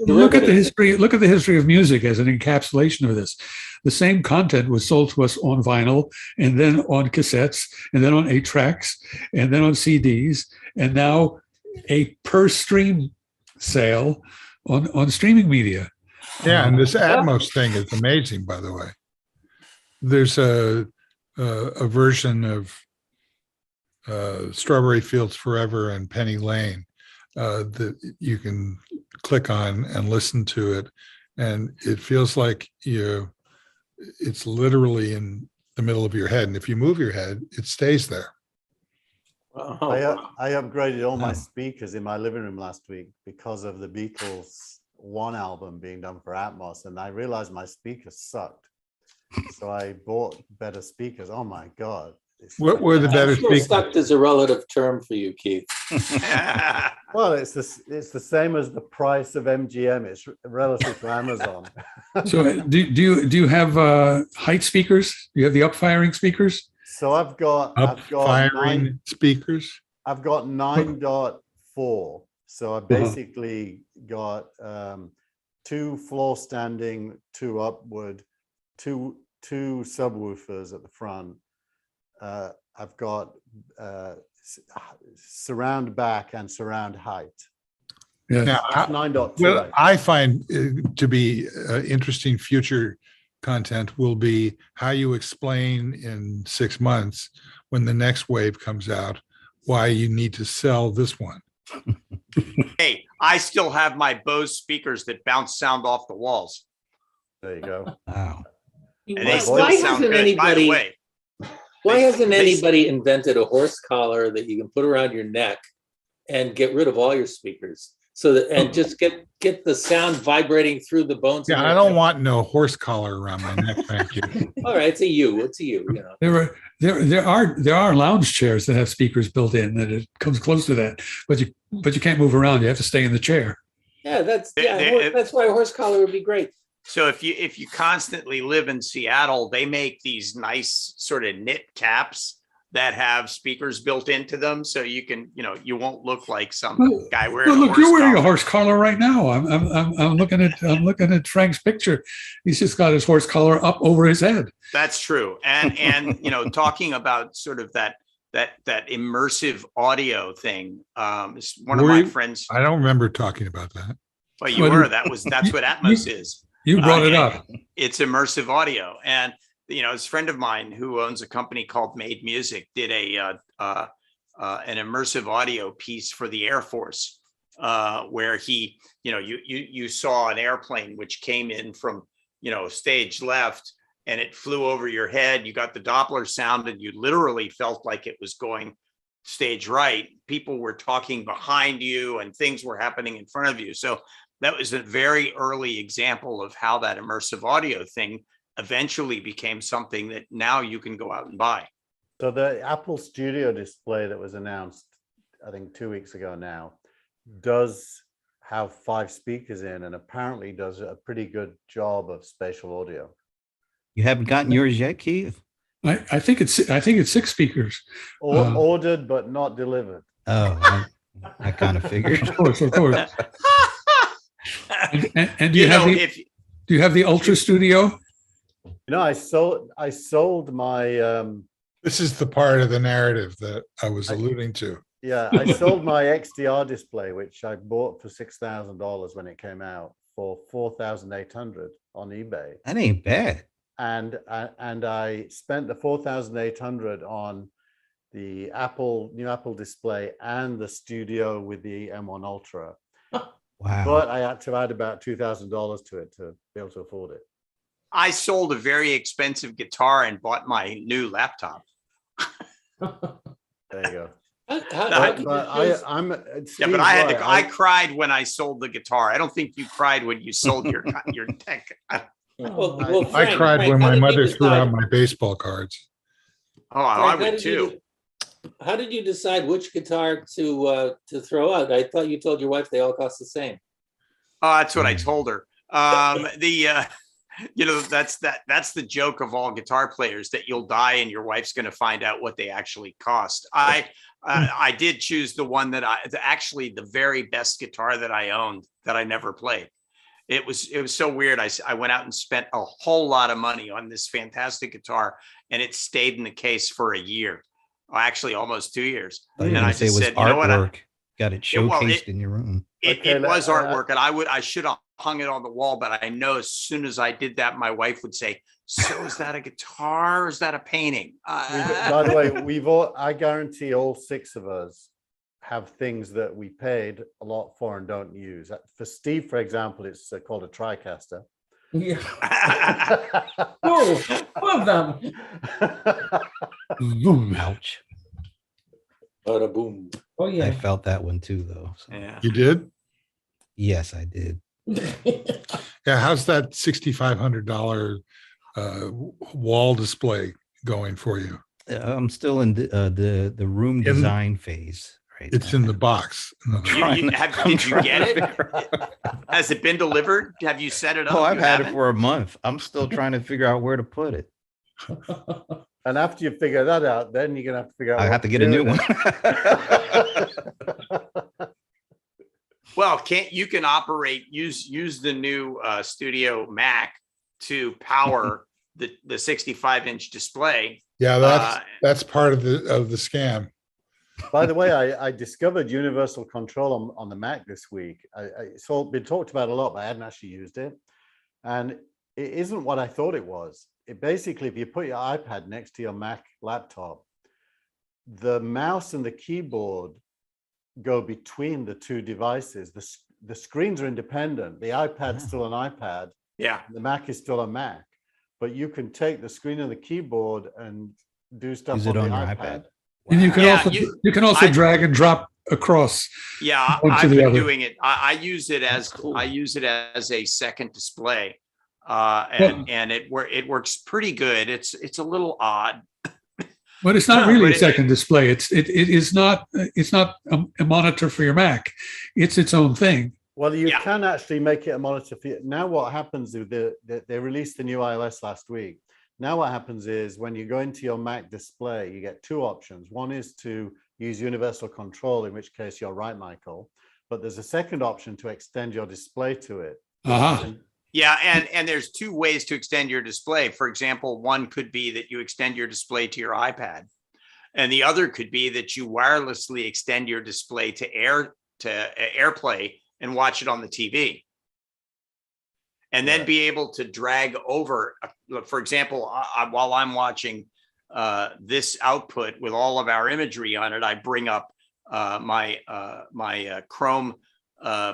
Look at the history. Look at the history of music as an encapsulation of this. The same content was sold to us on vinyl, and then on cassettes, and then on 8-tracks, and then on CDs, and now a per stream sale on streaming media. Yeah, and this Atmos thing is amazing, by the way. There's a version of Strawberry Fields Forever and Penny Lane that you can click on and listen to it, and it feels like it's literally in the middle of your head, and if you move your head, it stays there. I upgraded all my speakers in my living room last week because of the Beatles' one album being done for Atmos, and I realized my speakers sucked. So I bought better speakers. Oh my God. What were the better speakers? Sucked is a relative term for you, Keith. Well, it's the same as the price of MGM. It's relative to Amazon. So do you have height speakers? Do you have the up-firing speakers? So I've got speakers. I've got 9.4. So I basically got 2 floor standing, 2 upward, two subwoofers at the front. I've got surround back and surround height. Yeah. Now, 9.2. well, I find to be interesting future content will be how you explain in 6 months when the next wave comes out why you need to sell this one. Hey, I still have my Bose speakers that bounce sound off the walls. There you go. Wow. And they still sound good. By the way, Why hasn't anybody invented a horse collar that you can put around your neck and get rid of all your speakers? So that, and just get the sound vibrating through the bones. Yeah, I don't want no horse collar around my neck. Thank you. All right, it's a you, you know. There are lounge chairs that have speakers built in that it comes close to that, but you can't move around. You have to stay in the chair. Yeah, that's why a horse collar would be great. So if you constantly live in Seattle, they make these nice sort of knit caps that have speakers built into them, so you can, you won't look like some guy wearing. Well, look, you're wearing a horse collar right now. I'm looking at Frank's picture. He's just got his horse collar up over his head. That's true, and talking about sort of that immersive audio thing. One of my friends. I don't remember talking about that. Well, you were. That's what Atmos is. You brought it up. It's immersive audio, and this friend of mine who owns a company called Made Music did an immersive audio piece for the Air Force, where he, you saw an airplane which came in from, stage left, and it flew over your head. You got the Doppler sound, and you literally felt like it was going stage right. People were talking behind you, and things were happening in front of you. So that was a very early example of how that immersive audio thing eventually became something that now you can go out and buy. So the Apple Studio display that was announced, I think 2 weeks ago now, does have 5 speakers in, and apparently does a pretty good job of spatial audio. You haven't gotten yours yet, Keith? I think it's 6 speakers. Ordered but not delivered. Oh, I kind of figured. Of course. And do you have the Ultra Studio? I sold my this is the part of the narrative that I was alluding to. Yeah, I sold my XDR display, which I bought for $6,000 when it came out, for $4,800 on eBay. That ain't bad. And I spent the $4,800 on the new Apple display and the Studio with the M1 Ultra. Wow. But I had to add about $2,000 to it to be able to afford it. I sold a very expensive guitar and bought my new laptop. There you go. I cried when I sold the guitar. I don't think you cried when you sold your tech. I cried when my mother threw out my baseball cards. Oh, I would too. How did you decide which guitar to throw out? I thought you told your wife they all cost the same. Oh, that's what I told her. That's the joke of all guitar players, that you'll die and your wife's going to find out what they actually cost. I did choose the one that actually the very best guitar that I owned that I never played. It was so weird. I went out and spent a whole lot of money on this fantastic guitar, and it stayed in the case for a year. Actually, almost 2 years. And I I say it just was said, you know what? artwork. Got it showcased in your room. It was artwork, and I should have hung it on the wall, but I know as soon as I did that, my wife would say, "So is that a guitar or is that a painting?" By the way, I guarantee all 6 of us have things that we paid a lot for and don't use. For Steve, for example, it's called a TriCaster. Yeah. Oh, two of them. Ouch. Bada boom. Oh, I yeah. felt that one too, though. So. Yeah. You did? Yes, I did. Yeah. How's that $6,500 wall display going for you? I'm still in the room design phase. Right. It's in the box. Did you get it? Has it been delivered? Have you set it up? Oh, I've You had haven't? it for a month. I'm still trying to figure out where to put it. And after you figure that out, then you're gonna have to figure out. I what have to get a new one. Well, you can use the new Studio Mac to power the 65-inch display. Yeah, that's part of the scam. By the way, I discovered universal control on the Mac this week. It's all been talked about a lot, but I hadn't actually used it. And it isn't what I thought it was. It basically, if you put your iPad next to your Mac laptop, the mouse and the keyboard go between the two devices. The screens are independent. The iPad's still an iPad. Yeah. The Mac is still a Mac. But you can take the screen and the keyboard and do stuff Use on it the on your iPad. iPad. And you can Yeah, you can also I- drag and drop across. Yeah, one to I've the been other. doing it. I use it as cool. I use it as a second display, and it works pretty good. It's a little odd. But it's not No, really but a second display. It is not. It's not a monitor for your Mac. It's its own thing. Well, you Yeah. can actually make it a monitor for you. Now what happens is they released the new iOS last week. Now what happens is when you go into your Mac display, you get 2 options. One is to use universal control, in which case you're right, Michael. But there's a second option to extend your display to it. Uh-huh. Yeah, and there's 2 ways to extend your display. For example, one could be that you extend your display to your iPad, and the other could be that you wirelessly extend your display to AirPlay and watch it on the TV. And then be able to drag over, for example, while I'm watching this output with all of our imagery on it, I bring up my Chrome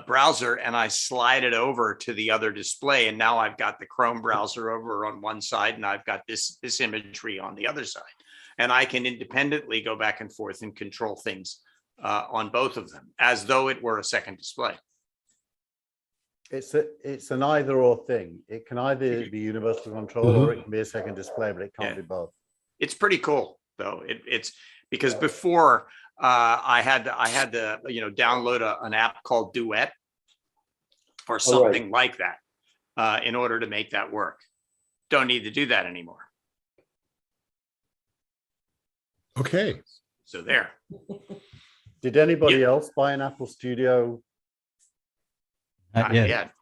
browser and I slide it over to the other display. And now I've got the Chrome browser over on one side and I've got this imagery on the other side. And I can independently go back and forth and control things on both of them as though it were a second display. It's an either or thing. It can either be universal control or it can be a second display, but it can't be both. It's pretty cool though. It's because before I had to download an app called Duet or something like that in order to make that work. Don't need to do that anymore. Okay. So there. Did anybody else buy an Apple Studio? Not yet.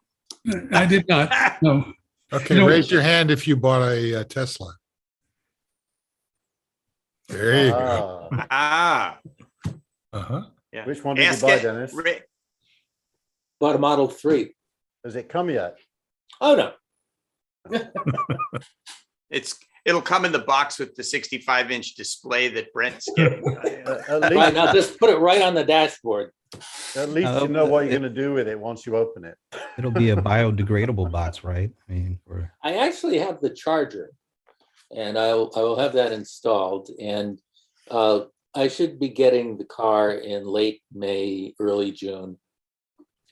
I did not. No. Okay. You know- Raise your hand if you bought a Tesla. There you go. Ah, Uh-huh. Yeah. which one did you buy, it- Dennis? Bought a Model 3. Has it come yet? Oh, no. It'll come in the box with the 65-inch display that Brent's getting. At Right, least, now just put it right on the dashboard. at least you know what you're going to do with it once you open it. It'll be a biodegradable box, right? I mean, I actually have the charger, and I will have that installed. And I should be getting the car in late May, early June.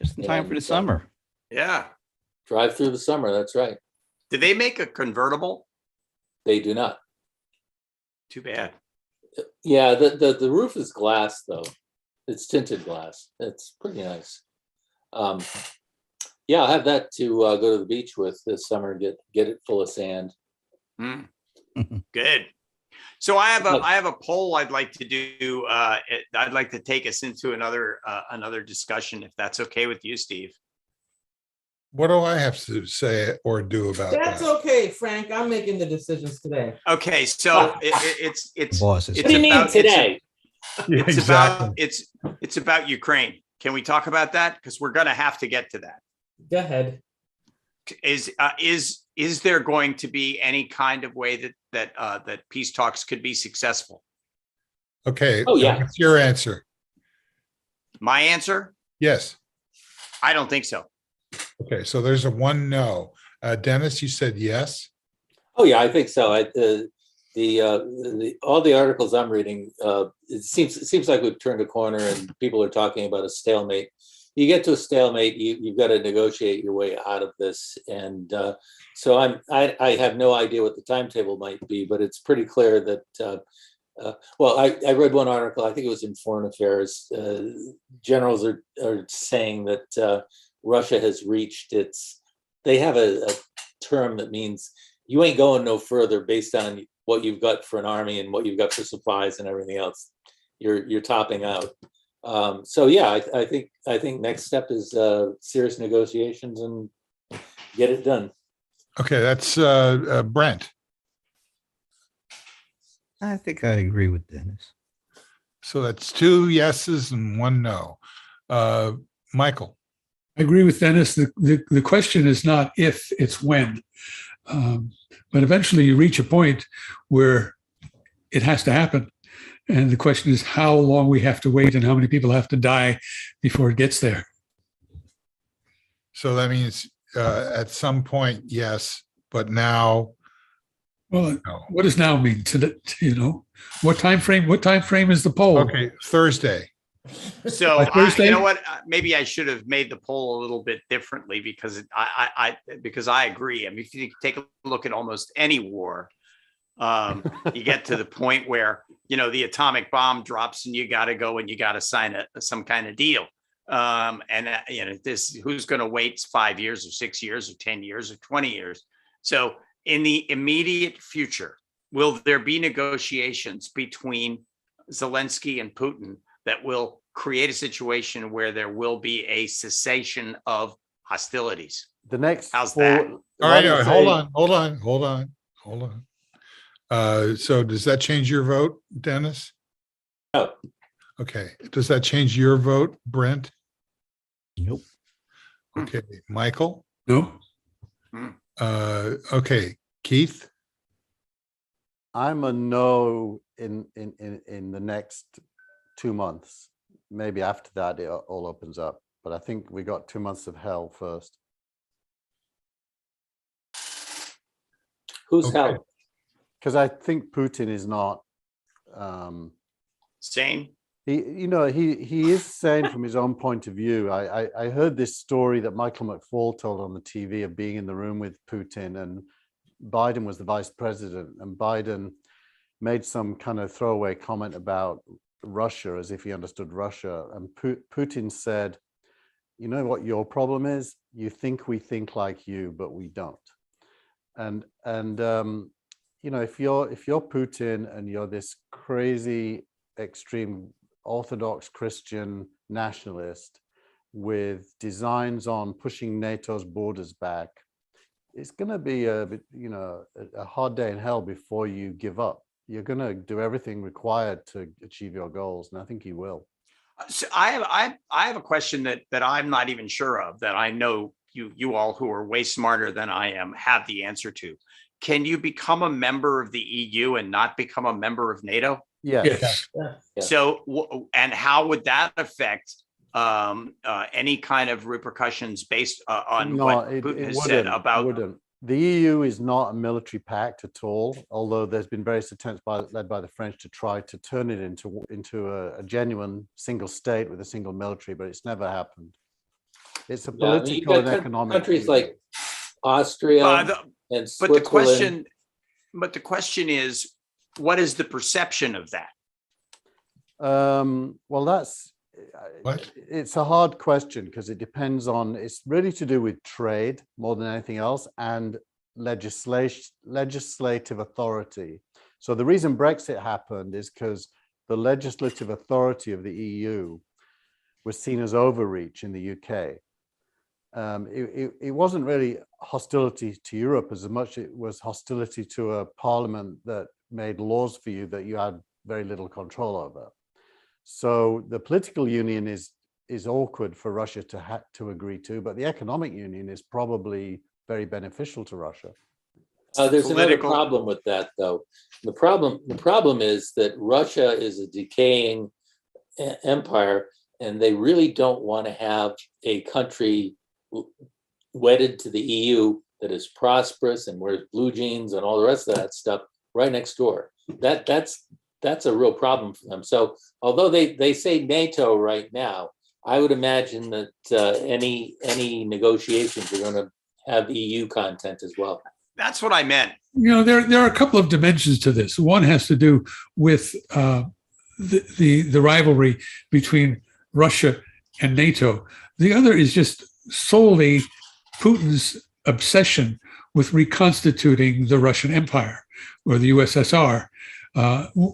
just in time for the And, summer. Yeah. Drive through the summer. That's right. Did they make a convertible? They do not. Too bad. Yeah, the roof is glass though. It's tinted glass. It's pretty nice. Yeah, I'll have that to go to the beach with this summer. Get it full of sand. Mm, good. So I have a poll I'd like to do. I'd like to take us into another discussion, if that's okay with you, Steve. What do I have to say or do about That's that? okay, Frank. I'm making the decisions today. Okay, so it's Bosses. What do you mean today? Yeah, it's about Ukraine. Can we talk about that? Because we're going to have to get to that. Go ahead. Is there going to be any kind of way that peace talks could be successful? Okay. Oh, yeah. What's your answer? My answer? Yes. I don't think so. Okay. So there's a 1 no. Dennis, you said yes. Oh yeah, I think so. All the articles I'm reading, it seems like we've turned a corner and people are talking about a stalemate. You get to a stalemate, you've got to negotiate your way out of this. And so I have no idea what the timetable might be, but it's pretty clear that. Well, I read one article. I think it was in Foreign Affairs. Generals are saying that Russia has reached its. They have a term that means you ain't going no further based on what you've got for an army and what you've got for supplies and everything else. You're topping out. So yeah, I think next step is serious negotiations and get it done. Okay. That's Brent. I think I agree with Dennis. So that's 2 yeses and 1 no. Michael. I agree with Dennis. The question is not if, it's when. But eventually you reach a point where it has to happen. And the question is how long we have to wait and how many people have to die before it gets there. So that means at some point, yes, but now. Well, No. what does now mean? What time frame? What time frame is the poll? Okay. Thursday. So Like Thursday? you know what? Maybe I should have made the poll a little bit differently because I agree. I mean, if you take a look at almost any war, you get to the point where the atomic bomb drops and you got to go and you got to sign some kind of deal. This who's going to wait 5 years or 6 years or 10 years or 20 years? So in the immediate future, will there be negotiations between Zelensky and Putin that will create a situation where there will be a cessation of hostilities? The next. How's that? All right. Hold on. So does that change your vote, Dennis? No. Okay. Does that change your vote, Brent? Nope. Okay. Michael? No. Okay. Keith? I'm a no in the next 2 months. Maybe after that it all opens up. But I think we got 2 months of hell first. Who's Okay. hell? Because I think Putin is not. Sane? He is sane from his own point of view. I heard this story that Michael McFaul told on the TV of being in the room with Putin, and Biden was the vice president, and Biden made some kind of throwaway comment about Russia as if he understood Russia. And Putin said, you know what your problem is? You think we think like you, but we don't. And if you're Putin and you're this crazy, extreme Orthodox Christian nationalist with designs on pushing NATO's borders back, it's going to be a hard day in hell before you give up. You're going to do everything required to achieve your goals, and I think you will. So I have a question that I'm not even sure of, that I know you all who are way smarter than I am have the answer to. Can you become a member of the EU and not become a member of NATO? Yes. Yeah. So, and how would that affect any kind of repercussions based on what Putin has said about? Wouldn't. The EU is not a military pact at all, although there's been various attempts led by the French to try to turn it into a genuine single state with a single military, but it's never happened. It's a political and economic countries like Austria and Switzerland. But the question is, what is the perception of that? Well, What? it's a hard question because it depends on, it's really to do with trade more than anything else and legislative authority. So the reason Brexit happened is because the legislative authority of the EU was seen as overreach in the UK. It wasn't really hostility to Europe as much it was hostility to a parliament that made laws for you that you had very little control over. So the political union is awkward for Russia to agree to, but the economic union is probably very beneficial to Russia. There's another Political- problem with that, though. The problem is that Russia is a decaying empire, and they really don't want to have a country wedded to the EU that is prosperous and wears blue jeans and all the rest of that stuff right next door. That's a real problem for them. So although they say NATO right now, I would imagine that any negotiations are going to have EU content as well. That's what I meant. You know, there are a couple of dimensions to this. One has to do with the rivalry between Russia and NATO. The other is just solely Putin's obsession with reconstituting the Russian Empire or the USSR.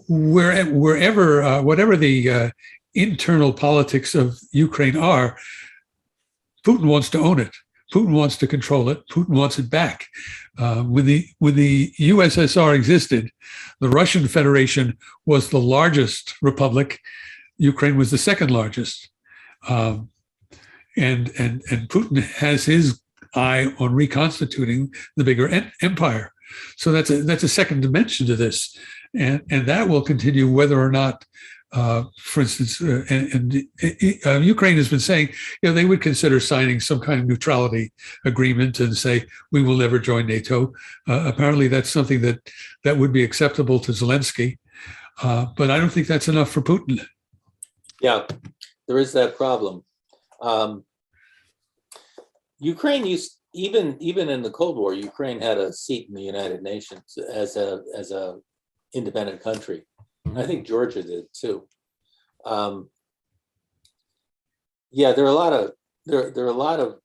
Whatever the internal politics of Ukraine are, Putin wants to own it. Putin wants to control it. Putin wants it back. When the USSR existed, the Russian Federation was the largest republic. Ukraine was the second largest. And Putin has his eye on reconstituting the bigger empire. So that's a second dimension to this, and that will continue whether or not, for instance, Ukraine has been saying, you know, they would consider signing some kind of neutrality agreement and say we will never join NATO. Apparently, that's something that would be acceptable to Zelensky, but I don't think that's enough for Putin. Yeah, there is that problem. Ukraine even in the Cold War, Ukraine had a seat in the United Nations as a independent country. I think Georgia did too. Yeah, there are a lot of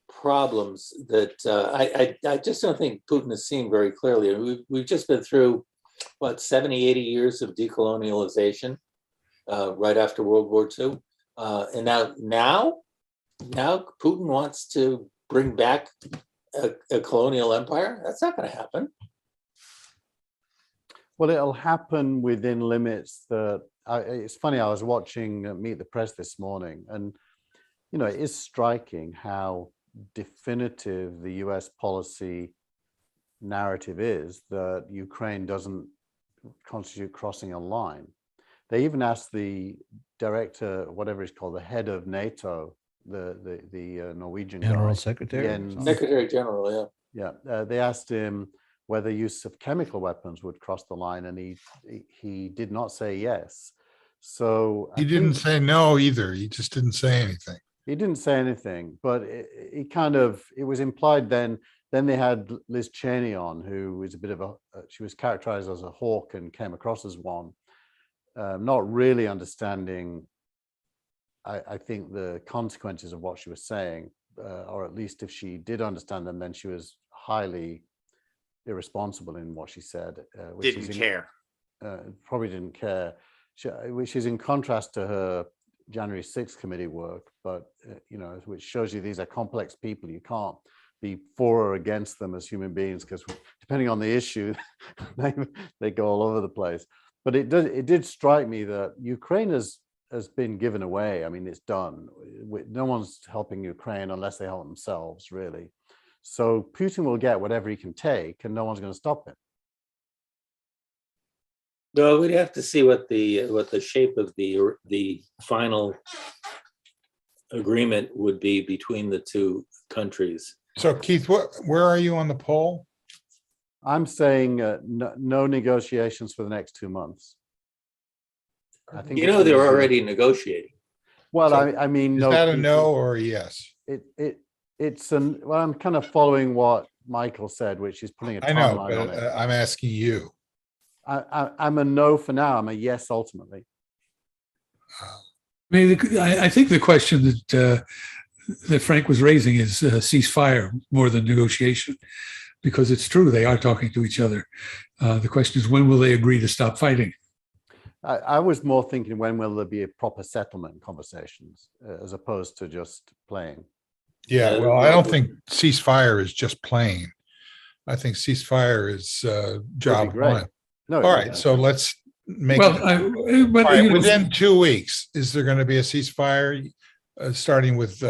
problems that I just don't think Putin is seeing very clearly. We've just been through 70, 80 years of decolonialization right after World War II, and now Putin wants to bring back a colonial empire. That's not going to happen. Well, it'll happen within limits that it's funny. I was watching Meet the Press this morning, and you know, it is striking how definitive the US policy narrative is that Ukraine doesn't constitute crossing a line. They even asked the director, whatever he's called, the head of NATO, the Norwegian General guy, Secretary. Jens. Secretary General, Yeah, they asked him whether use of chemical weapons would cross the line, and he did not say yes. So He didn't say no either. He just didn't say anything. He didn't say anything, but it was implied then. Then they had Liz Cheney on, who was a bit of she was characterized as a hawk and came across as one, not really understanding, I think, the consequences of what she was saying, or at least if she did understand them, then she was highly irresponsible in what she said. Didn't care. Probably didn't care, which is in contrast to her January 6th committee work, but you know, which shows you these are complex people. You can't be for or against them as human beings, because depending on the issue, they go all over the place. But it did strike me that Ukraine has been given away. I mean, it's done. No one's helping Ukraine unless they help themselves, really. So Putin will get whatever he can take, and no one's going to stop him. No, we'd have to see what the shape of the final agreement would be between the two countries. So Keith, where are you on the poll? I'm saying no negotiations for the next 2 months. I think they're already negotiating. Well, So I mean, Is that a no or a yes? Well, I'm kind of following what Michael said, which is putting a I know, timeline on but it. I'm asking you. I'm a no for now. I'm a yes ultimately. I mean, I think the question that Frank was raising is ceasefire more than negotiation, because it's true they are talking to each other. The question is, when will they agree to stop fighting? I was more thinking, when will there be a proper settlement conversations as opposed to just playing? Yeah, well, I don't think ceasefire is just playing. I think ceasefire is job great. one. No, All right, so let's make Well, it. but All right, you know, within 2 weeks, is there going to be a ceasefire? Starting with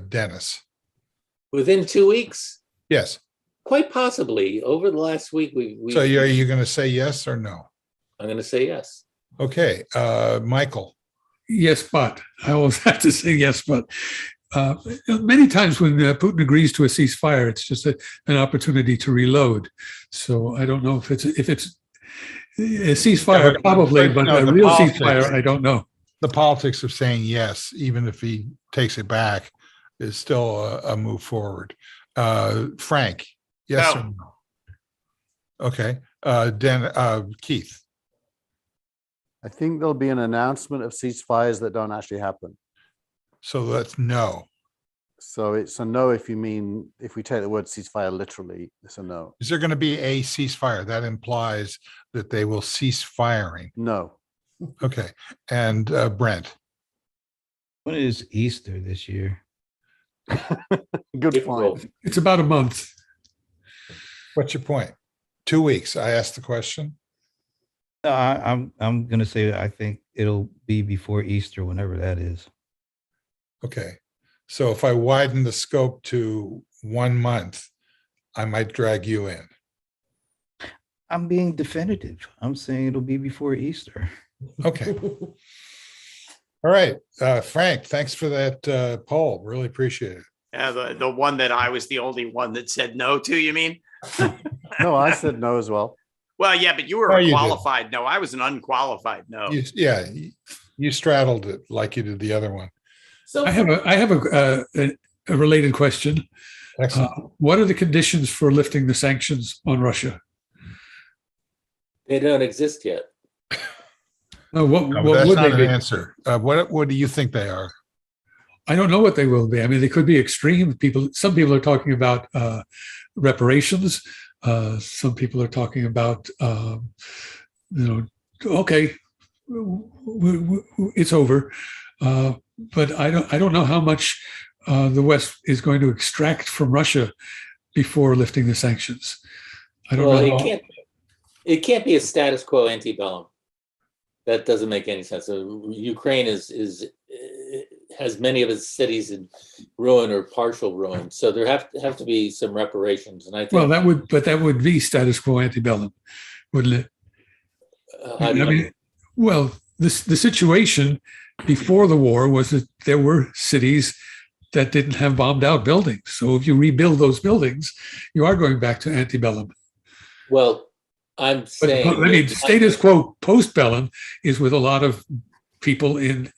Dennis. Within 2 weeks, Yes. quite possibly. Over the last week, So are you going to say yes or no? I'm going to say yes. Okay, Michael. yes, but I always have to say yes, but many times when Putin agrees to a ceasefire, it's just an opportunity to reload. So I don't know if it's a ceasefire, Yeah, probably, but no, a the real politics. ceasefire, I don't know. The politics of saying yes, even if he takes it back, is still a move forward. Frank, yes No. or no? Okay, Keith. I think there'll be an announcement of ceasefires that don't actually happen. So that's no. So it's a no if you mean, if we take the word ceasefire literally, it's a no. Is there going to be a ceasefire? That implies that they will cease firing. No. Okay, and Brent. When is Easter this year? Good April. point. It's about a month. What's your point? 2 weeks. I asked the question. No, I'm gonna say I think it'll be before Easter, whenever that is. Okay. So if I widen the scope to 1 month, I might drag you in. I'm being definitive. I'm saying it'll be before Easter. Okay. All right. Frank, thanks for that poll. Really appreciate it. The one that I was the only one that said no to, you mean? No, I said no as well. Well, yeah, but you were No, a you didn't. qualified no. I was an unqualified no. You straddled it like you did the other one. So I have a related question. Excellent. What are the conditions for lifting the sanctions on Russia? They don't exist yet. What No, what that's would not they an be? answer. What do you think they are? I don't know what they will be. I mean, they could be extreme. Some people are talking about reparations. Some people are talking about, okay, it's over. But I don't know how much the West is going to extract from Russia before lifting the sanctions. I don't know. It can't be a status quo antebellum. That doesn't make any sense. So Ukraine has many of its cities in ruin or partial ruin. So there have to be some reparations. And I think that would be status quo antebellum, wouldn't it? how do you mean? The situation before the war was that there were cities that didn't have bombed out buildings. So if you rebuild those buildings, you are going back to antebellum. Well, I'm saying, I mean, status quo postbellum is with a lot of people in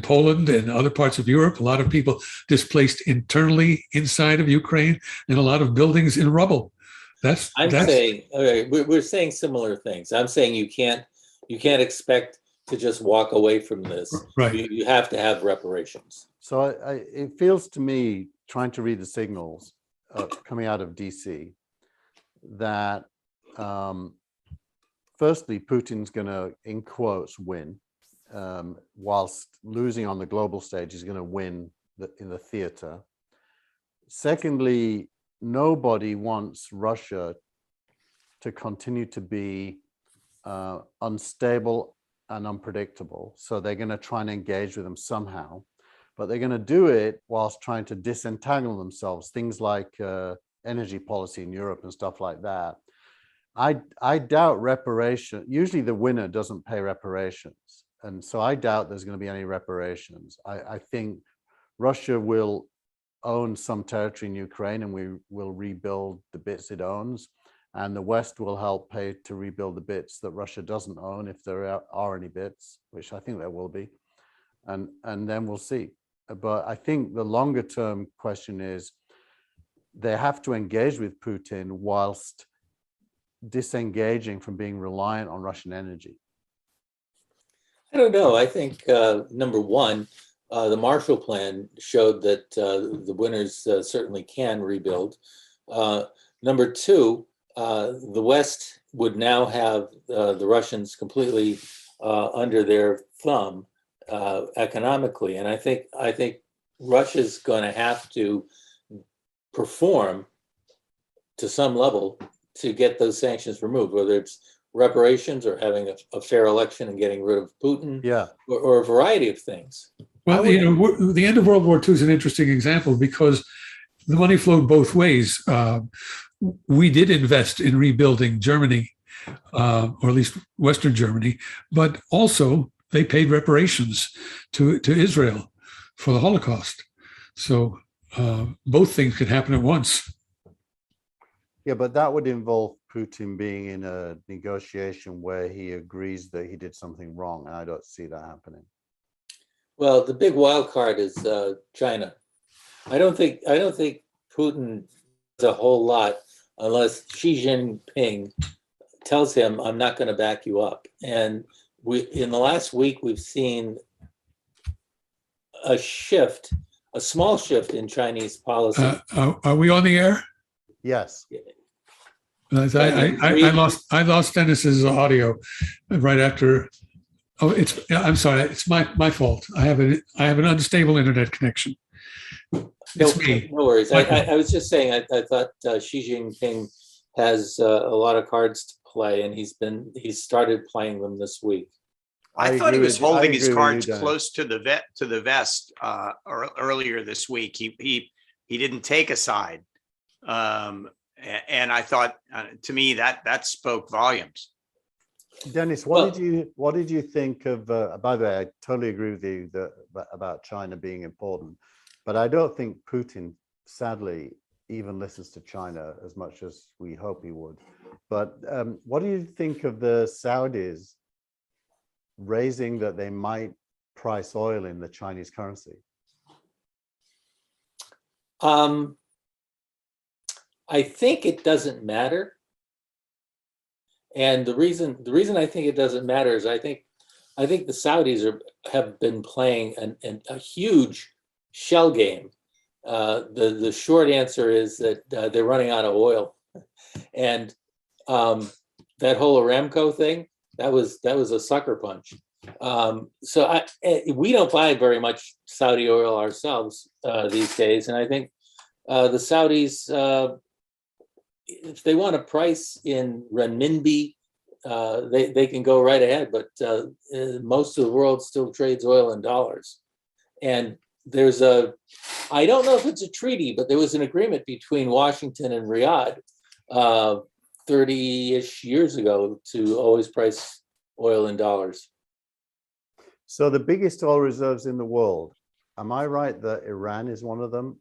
Poland and other parts of Europe, a lot of people displaced internally inside of Ukraine, and a lot of buildings in rubble. I'm saying, okay, we're saying similar things. I'm saying you can't expect to just walk away from this. Right. You have to have reparations. So it feels to me, trying to read the signals coming out of DC, that firstly, Putin's going to, in quotes, win, whilst losing on the global stage, he's going to win in the theater. Secondly, nobody wants Russia to continue to be unstable and unpredictable. So they're going to try and engage with them somehow, but they're going to do it whilst trying to disentangle themselves, things like energy policy in Europe and stuff like that. I doubt reparation. Usually the winner doesn't pay reparations. And so I doubt there's going to be any reparations. I think Russia will own some territory in Ukraine, and we will rebuild the bits it owns. And the West will help pay to rebuild the bits that Russia doesn't own, if there are any bits, which I think there will be. And then we'll see. But I think the longer term question is, they have to engage with Putin whilst disengaging from being reliant on Russian energy. I don't know. I think number one, the Marshall Plan showed that the winners certainly can rebuild. Number two, the West would now have the Russians completely under their thumb economically, and I think Russia's going to have to perform to some level to get those sanctions removed, whether it's reparations or having a fair election and getting rid of Putin, Yeah. or a variety of things. Well, the end of World War II is an interesting example because the money flowed both ways. We did invest in rebuilding Germany, or at least Western Germany, but also they paid reparations to Israel for the Holocaust. So both things could happen at once. Yeah, but that would involve Putin being in a negotiation where he agrees that he did something wrong, and I don't see that happening. Well, the big wild card is China. I don't think Putin does a whole lot unless Xi Jinping tells him, "I'm not going to back you up." And in the last week, we've seen a shift, a small shift in Chinese policy. Are we on the air? Yes. I lost Dennis's audio right after. Oh, I'm sorry. It's my fault. I have an unstable internet connection. It's me. No worries. I was just saying. I thought Xi Jinping has a lot of cards to play, and he's started playing them this week. I thought he was holding his cards close to the vest earlier this week. He didn't take a side, and I thought, to me, that spoke volumes. Dennis, what did you think of? By the way, I totally agree with you about China being important, but I don't think Putin, sadly, even listens to China as much as we hope he would. But what do you think of the Saudis raising that they might price oil in the Chinese currency? I think it doesn't matter. And the reason I think it doesn't matter is I think the Saudis have been playing a huge shell game. The short answer is that they're running out of oil, and that whole Aramco thing, that was a sucker punch. So we don't buy very much Saudi oil ourselves these days, and I think the Saudis, if they want to price in renminbi, they can go right ahead. But most of the world still trades oil in dollars. And there's I don't know if it's a treaty, but there was an agreement between Washington and Riyadh 30-ish years ago to always price oil in dollars. So the biggest oil reserves in the world, am I right that Iran is one of them?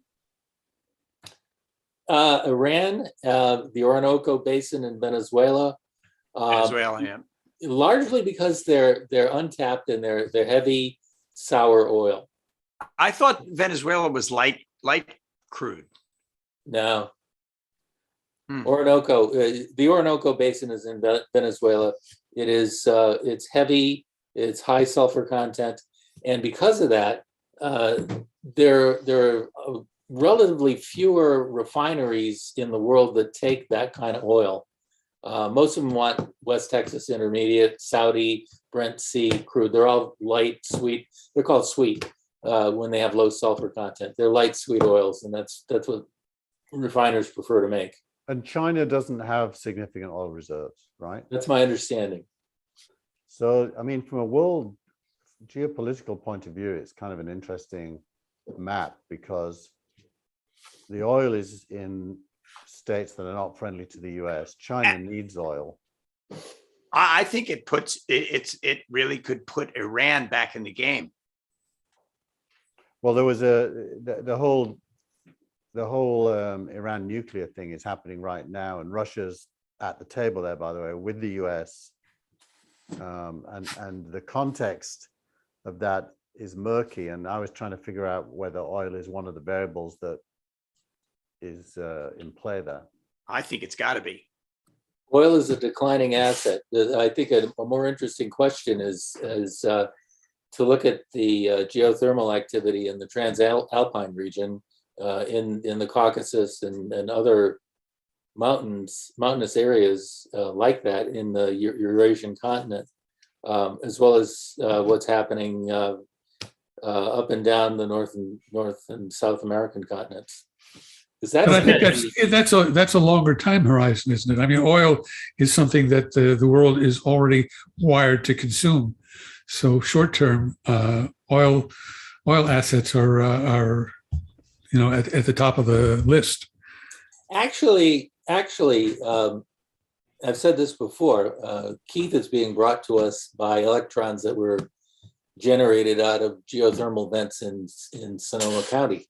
Iran, the Orinoco Basin in Venezuela. Venezuela, yeah. Largely because they're untapped and they're heavy sour oil. I thought Venezuela was light crude. No. Orinoco, the Orinoco Basin is in Venezuela. It is it's heavy, it's high sulfur content, and because of that, there are relatively fewer refineries in the world that take that kind of oil. Most of them want West Texas Intermediate, Saudi, Brent C crude. They're all light, sweet. They're called sweet when they have low sulfur content. They're light, sweet oils, and that's what refiners prefer to make. And China doesn't have significant oil reserves, right? That's my understanding. So, I mean, from a world geopolitical point of view, it's kind of an interesting map because the oil is in states that are not friendly to the US. China needs oil. I think it really could put Iran back in the game. Well, there was the whole Iran nuclear thing is happening right now, and Russia's at the table there, by the way, with the US. And the context of that is murky, and I was trying to figure out whether oil is one of the variables that is in play there. I think it's got to be. Oil is a declining asset. I think a more interesting question is to look at the geothermal activity in the Transalpine region, in the Caucasus and other mountainous areas like that in the Eurasian continent, as well as what's happening up and down the North and South American continents. But I think that's a longer time horizon, isn't it? I mean, oil is something that the world is already wired to consume. So short term, oil assets are at the top of the list. Actually, I've said this before. Keith is being brought to us by electrons that were generated out of geothermal vents in Sonoma County,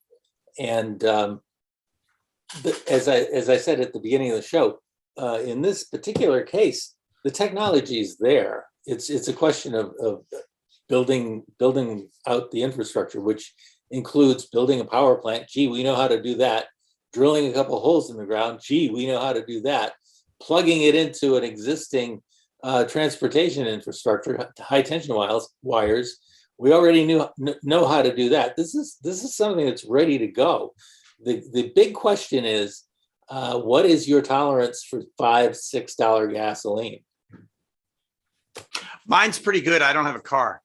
and as I said at the beginning of the show, in this particular case, the technology is there. It's a question of building out the infrastructure, which includes building a power plant. Gee, we know how to do that. Drilling a couple holes in the ground. Gee, we know how to do that. Plugging it into an existing transportation infrastructure, high tension wires. We already know how to do that. This is something that's ready to go. The big question is, what is your tolerance for $5-6 gasoline? Mine's pretty good. I don't have a car.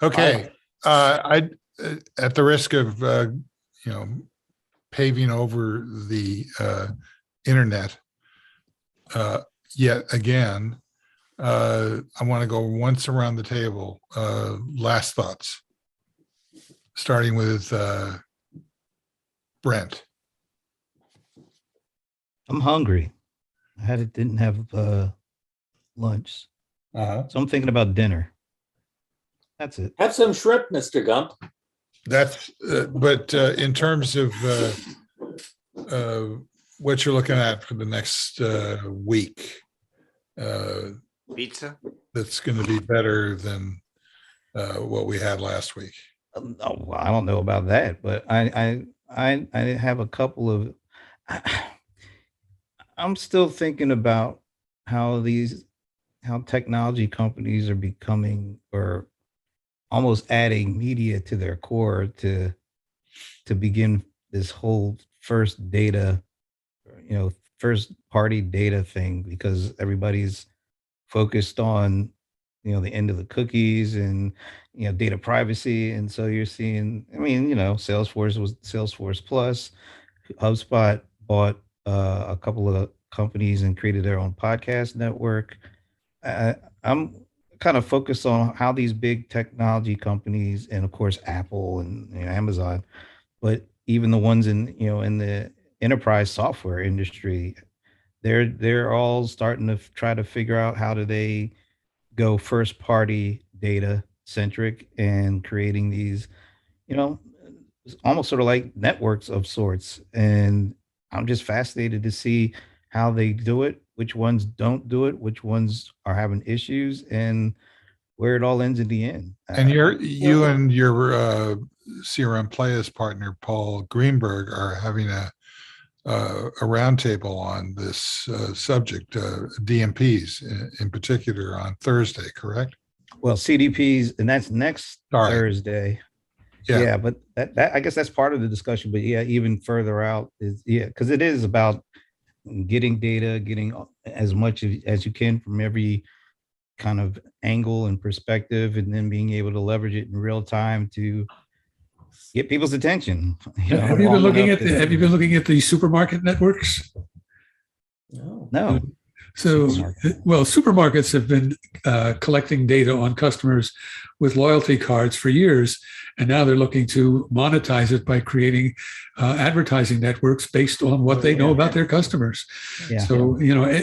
Okay. I at the risk of paving over the internet yet again, I want to go once around the table. Last thoughts, starting with Brent. I'm hungry. Didn't have lunch, so I'm thinking about dinner. That's it. Have some shrimp, Mr. Gump. That's but in terms of what you're looking at for the next week, Pizza. that's going to be better than what we had last week. Oh, well, I don't know about that, but I have a couple of. I'm still thinking about how technology companies are becoming or almost adding media to their core to begin this whole first party data thing, because everybody's focused on the end of the cookies and data privacy. And so you're seeing, Salesforce Plus, HubSpot bought a couple of companies and created their own podcast network. I'm kind of focused on how these big technology companies, and of course Apple and Amazon, but even the ones in the enterprise software industry, they're all starting to try to figure out how do they go first party data centric and creating these, almost sort of like networks of sorts. And I'm just fascinated to see how they do it, which ones don't do it, which ones are having issues, and where it all ends in the end. And you and your CRM Players partner, Paul Greenberg, are having a roundtable on this subject, DMPs in particular, on Thursday, correct? Well, CDPs, and that's next Thursday. Yeah, but that I guess that's part of the discussion. But yeah, even further out is because it is about getting data, getting as much as you can from every kind of angle and perspective, and then being able to leverage it in real time to get people's attention. Have you been looking at the supermarket networks? No. So, well, supermarkets have been collecting data on customers with loyalty cards for years, and now they're looking to monetize it by creating advertising networks based on what they know about their customers. Yeah. So,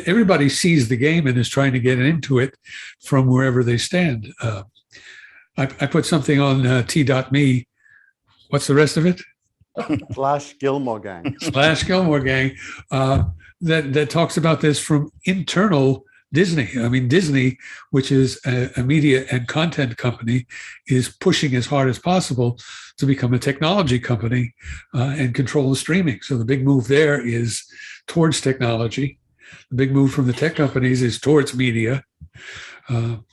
everybody sees the game and is trying to get into it from wherever they stand. I put something on T.me. What's the rest of it? /Gillmor gang. /Gillmor gang. That talks about this from internal Disney. I mean, Disney, which is a media and content company, is pushing as hard as possible to become a technology company and control the streaming. So the big move there is towards technology. The big move from the tech companies is towards media.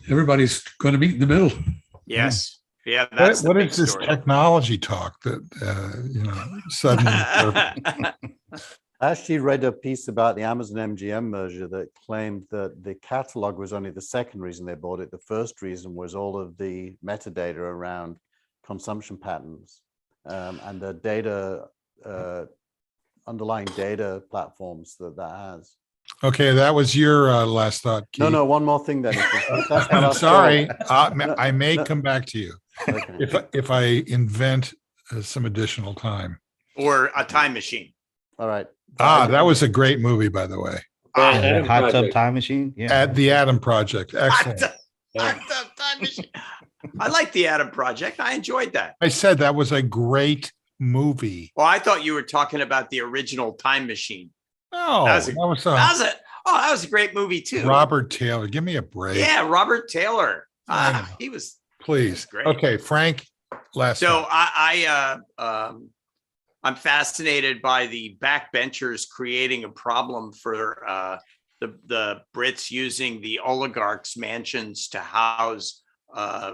Everybody's going to meet in the middle. Yes. Yeah, that's the What big is this story. technology talk that, suddenly? I actually read a piece about the Amazon MGM merger that claimed that the catalog was only the second reason they bought it. The first reason was all of the metadata around consumption patterns and the data, underlying data platforms that has. Okay, that was your last thought, Keith. No, one more thing then. If that's my I'm last sorry. thought. I may no. come back to you Okay. if I invent some additional time. Or a time machine. All right. That was a great movie, by the way. The Hot Tub Time Machine. Yeah. At the Atom Project. Excellent. Time machine. I like the Atom Project. I enjoyed that. I said that was a great movie. Well, I thought you were talking about the original Time Machine. No, That was that was a great movie too. Robert Taylor. Give me a break. Yeah, Robert Taylor. I know. He was. Please. Great. Okay, Frank. Last. So thought. I'm fascinated by the backbenchers creating a problem for the Brits using the oligarchs' mansions to house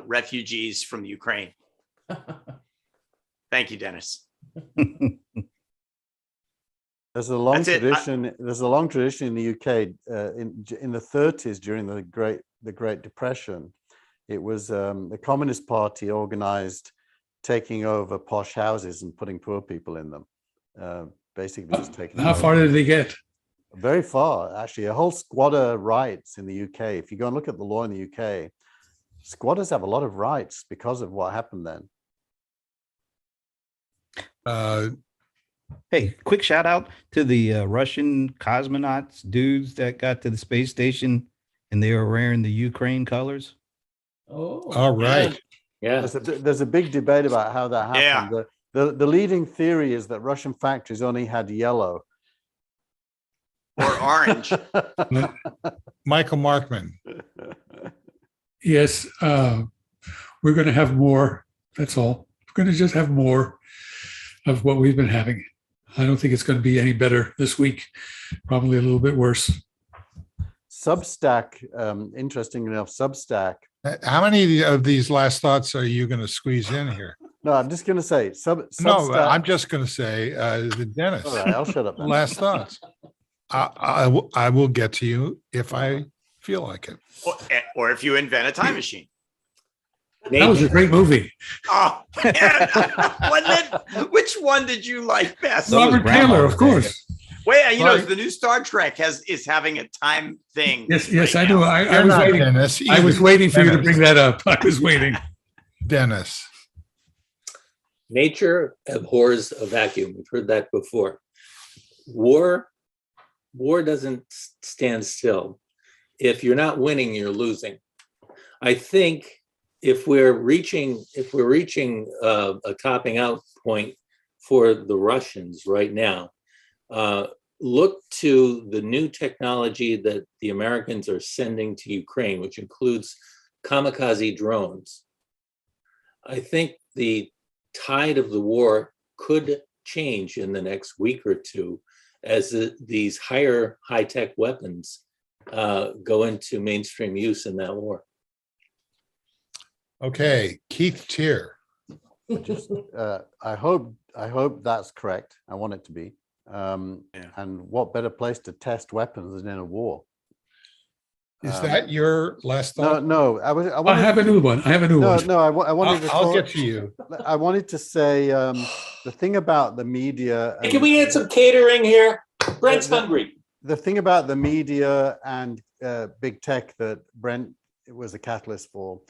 refugees from Ukraine. Thank you, Dennis. There's a long That's it. tradition. There's a long tradition in the UK. In the 30s, during the Great Depression, it was the Communist Party organized taking over posh houses and putting poor people in them. Basically, just taking. How far did they get? Very far, actually. A whole squatter rights in the UK. If you go and look at the law in the UK, squatters have a lot of rights because of what happened then. Hey, quick shout out to the Russian cosmonauts dudes that got to the space station and they were wearing the Ukraine colors. Oh, All right. Yeah. There's a big debate about how that happened. Yeah. The leading theory is that Russian factories only had yellow. Or orange. Michael Markman. Yes, we're going to have more. That's all. We're going to just have more of what we've been having. I don't think it's going to be any better this week. Probably a little bit worse. Substack, interesting enough, Substack. How many of these last thoughts are you going to squeeze in here? No, I'm just going to say Substack. No, I'm just going to say the Dennis. All right, I'll shut up then. Last thoughts. I will get to you if I feel like it. Or if you invent a time machine. That was a great movie. Oh, which one did you like best? Robert Taylor, of course. Wait, the new Star Trek is having a time thing. Yes, right I know. now. I was waiting. Dennis. I was waiting for you to Dennis. bring that up. I was waiting. Dennis. Nature abhors a vacuum. We've heard that before. War doesn't stand still. If you're not winning, you're losing. I think if we're reaching a topping out point for the Russians right now, look to the new technology that the Americans are sending to Ukraine, which includes kamikaze drones. I think the tide of the war could change in the next week or two as these high-tech weapons go into mainstream use in that war. Okay, Keith Tier. Just, I hope that's correct. I want it to be. And what better place to test weapons than in a war? Is that your last thought? No. I have a new one. I wanted to I'll get to you. I wanted to say the thing about the media. Hey, can we get some catering here? Brent's hungry. The thing about the media and big tech that Brent was a catalyst for.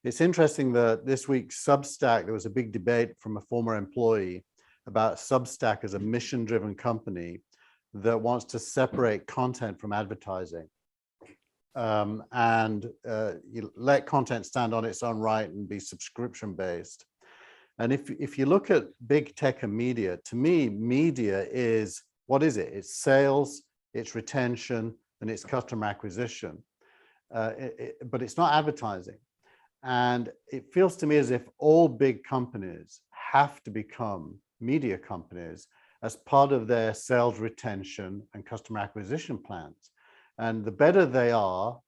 It's interesting that this week Substack, there was a big debate from a former employee about Substack as a mission-driven company that wants to separate content from advertising. And you let content stand on its own right and be subscription-based. And if you look at big tech and media, to me, media is, what is it? It's sales, it's retention, and it's customer acquisition. But it's not advertising. And it feels to me as if all big companies have to become media companies as part of their sales retention and customer acquisition plans. And the better they are,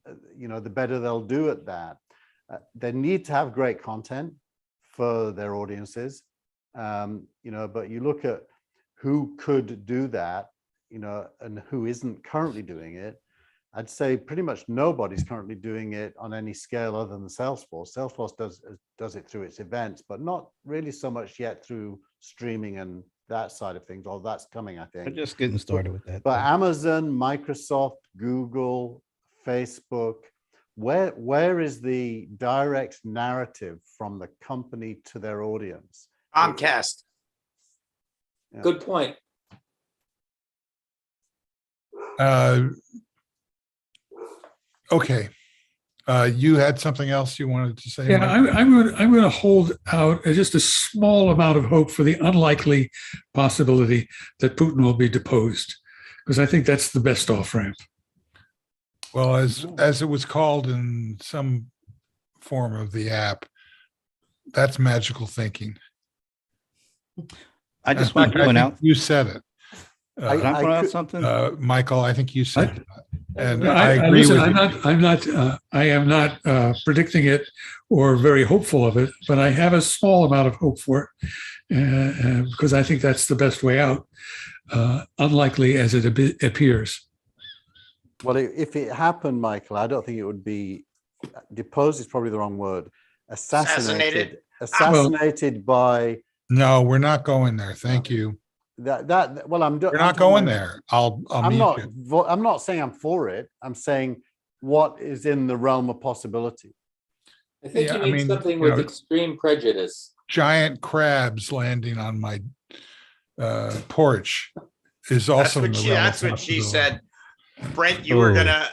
the better they'll do at that. They need to have great content for their audiences, but you look at who could do that, and who isn't currently doing it. I'd say pretty much nobody's currently doing it on any scale other than Salesforce. Salesforce does it through its events, but not really so much yet through streaming and that side of things. Or that's coming, I They're think. just getting started with that. But Amazon, Microsoft, Google, Facebook, where is the direct narrative from the company to their audience? Comcast. Yeah. Good point. Okay. You had something else you wanted to say? Yeah, Mike? I'm going to hold out just a small amount of hope for the unlikely possibility that Putin will be deposed, because I think that's the best off ramp. Well, as it was called in some form of the app, that's magical thinking. I just In want fact, to point I think out. you said it. Can I point out something? Michael, I think you said that. And I I agree listen, with you. I am not predicting it or very hopeful of it, but I have a small amount of hope for it because I think that's the best way out, unlikely as it appears. Well, if it happened, Michael, I don't think it would be deposed is probably the wrong word. Assassinated. Assassinated by No, we're not going there. Thank you. that. Well, We're not going there. I'll I'm mute not. you. I'm not saying I'm for it. I'm saying what is in the realm of possibility. I think Yeah, you I need mean, something you with know, extreme prejudice. Giant crabs landing on my porch is also in the realm of That's what she possibility. said. Brent, you were Oh. gonna.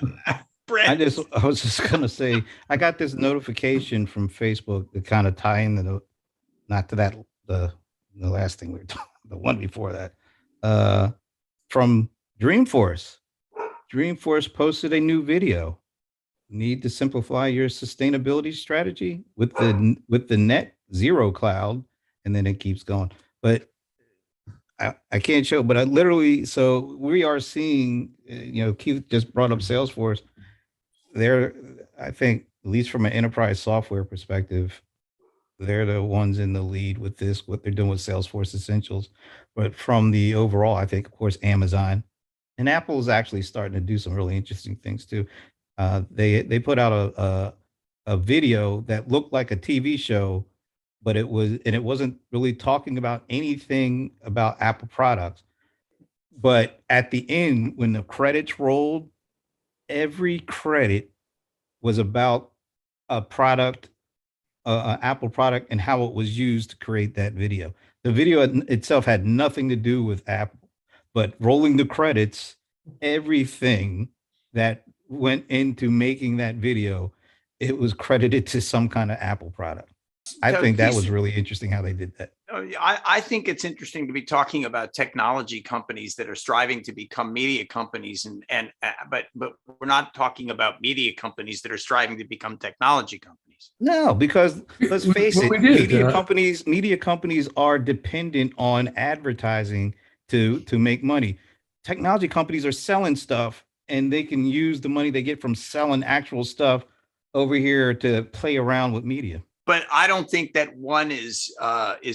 Brent. I was just gonna say, I got this notification from Facebook to kind of tie in not to that the last thing we were talking, the one before that, from Dreamforce. Dreamforce posted a new video. Need to simplify your sustainability strategy with the net zero cloud, and then it keeps going. But I can't show, but I literally, so we are seeing, Keith just brought up Salesforce. They're, I think, at least from an enterprise software perspective, they're the ones in the lead with this, what they're doing with Salesforce Essentials. But from the overall, I think, of course, Amazon and Apple is actually starting to do some really interesting things too. They put out a video that looked like a TV show, but it wasn't really talking about anything about Apple products. But at the end, when the credits rolled, every credit was about a product, an Apple product, and how it was used to create that video. The video itself had nothing to do with Apple, but rolling the credits, everything that went into making that video, it was credited to some kind of Apple product. I think that was really interesting how they did that. I think it's interesting to be talking about technology companies that are striving to become media companies, but we're not talking about media companies that are striving to become technology companies. No, because let's face it, media companies are dependent on advertising to make money. Technology companies are selling stuff, and they can use the money they get from selling actual stuff over here to play around with media. But I don't think that one is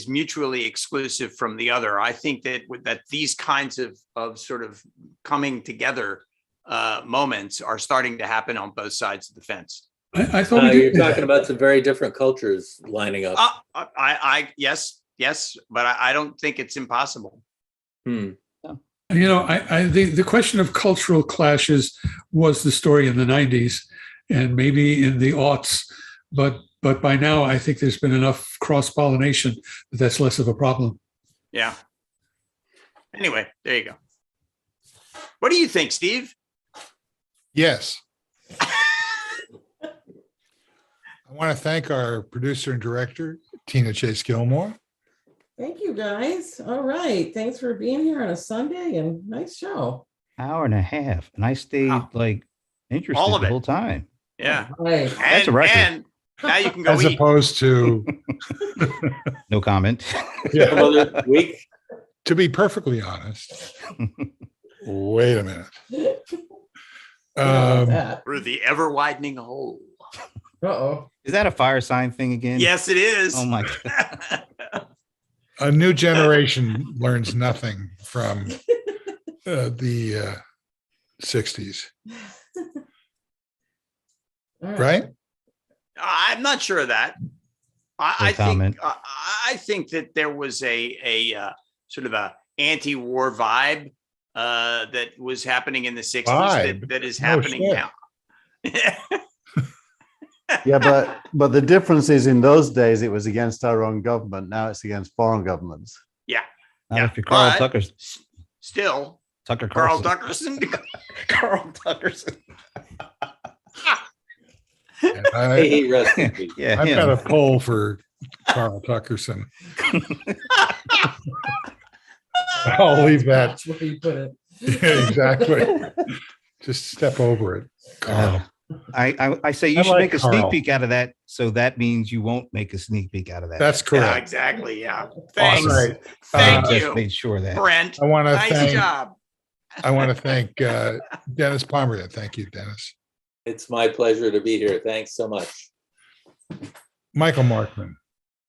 mutually exclusive from the other. I think that these kinds of sort of coming together moments are starting to happen on both sides of the fence. I thought you're talking about some very different cultures lining up. Yes, but I don't think it's impossible. The question of cultural clashes was the story in the 90s and maybe in the aughts, but by now I think there's been enough cross-pollination that that's less of a problem. Yeah. Anyway, there you go. What do you think, Steve? Yes. I want to thank our producer and director, Tina Chase Gillmor. Thank you, guys. All right. Thanks for being here on a Sunday, and nice show. Hour and a half, and I stayed interested the whole time. Yeah. Right. That's a record. And now you can go As eat. opposed to No comment. Another week. To be perfectly honest, wait a minute. That. Through the ever widening hole. Uh-oh. Is that a fire sign thing again? Yes, it is. Oh my God. A new generation learns nothing from the 60s, All right? I'm not sure of that. I comment. think I think that there was a sort of a anti-war vibe that was happening in the 60s Vibe? that is No happening shit. now. Yeah, but the difference is in those days it was against our own government. Now it's against foreign governments. Yeah. Not Yeah, if you're Carl but Tucker. Still, Tucker Carl Carlson. Tuckerson. Carl Tuckerson. And May he rest in peace. Yeah, I've got him. a poll for Carl Tuckerson. I'll leave that. That's where you put it. Exactly. Just step over it, Carl. I say you I should like make a sneak Carl. peek out of that. So that means you won't make a sneak peek out of that. That's Yeah, correct. exactly. Yeah. All Thanks. right. Thank Just you, made sure of that. Brent. I want to Nice thank. job. I want to thank Dennis Pomerantz. Thank you, Dennis. It's my pleasure to be here. Thanks so much. Michael Markman.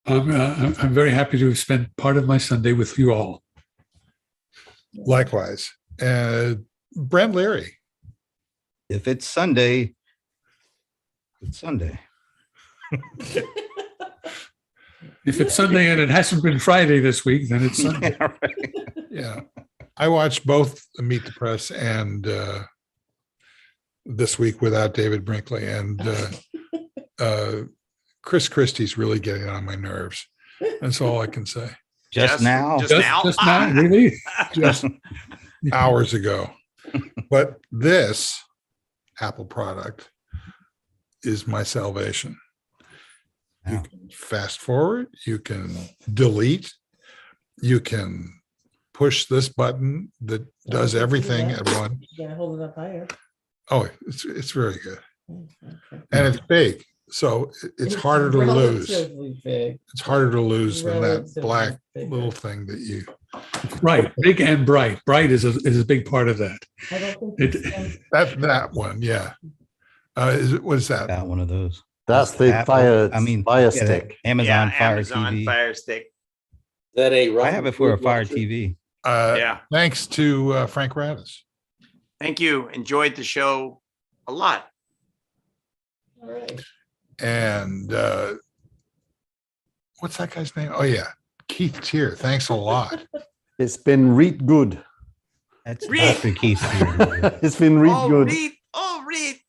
I'm very happy to have spent part of my Sunday with you all. Likewise. Brent Leary. If it's Sunday, it's Sunday. If it's Sunday and it hasn't been Friday this week, then it's Sunday. Yeah, right. Yeah. I watched both Meet the Press and This Week Without David Brinkley. And Chris Christie's really getting on my nerves. That's all I can say. Just now. Just now. Just now, really? Just hours ago. But this Apple product is my salvation. You Wow. can fast forward, you can delete, you can push this button that does everything at once. You gotta hold it up higher. Oh, it's very good. Okay. And it's big. So it's harder to lose. Relatively big. It's harder to lose than that Relatively black bigger. little thing that you. Right. Big and bright. Bright is a big part of that. I don't think It- it's- That one, yeah. What is that? Got one of those. That's the Apple- Fire yeah, Stick. Amazon Yeah, Fire Amazon TV. Fire Stick. Is that a I have it for a Fire watcher? TV. Yeah. Thanks to Frank Radis. Thank you. Enjoyed the show a lot. All right. And what's that guy's name? Oh yeah, Keith Tier. Thanks a lot. It's been read good. That's Reed. Dr. Keith. It's been read Oh, good. Reed. Oh, Reed.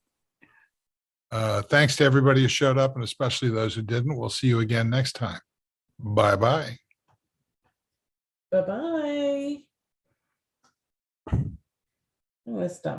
Thanks to everybody who showed up, and especially those who didn't. We'll see you again next time. Bye-bye. Bye-bye. I'm gonna stop.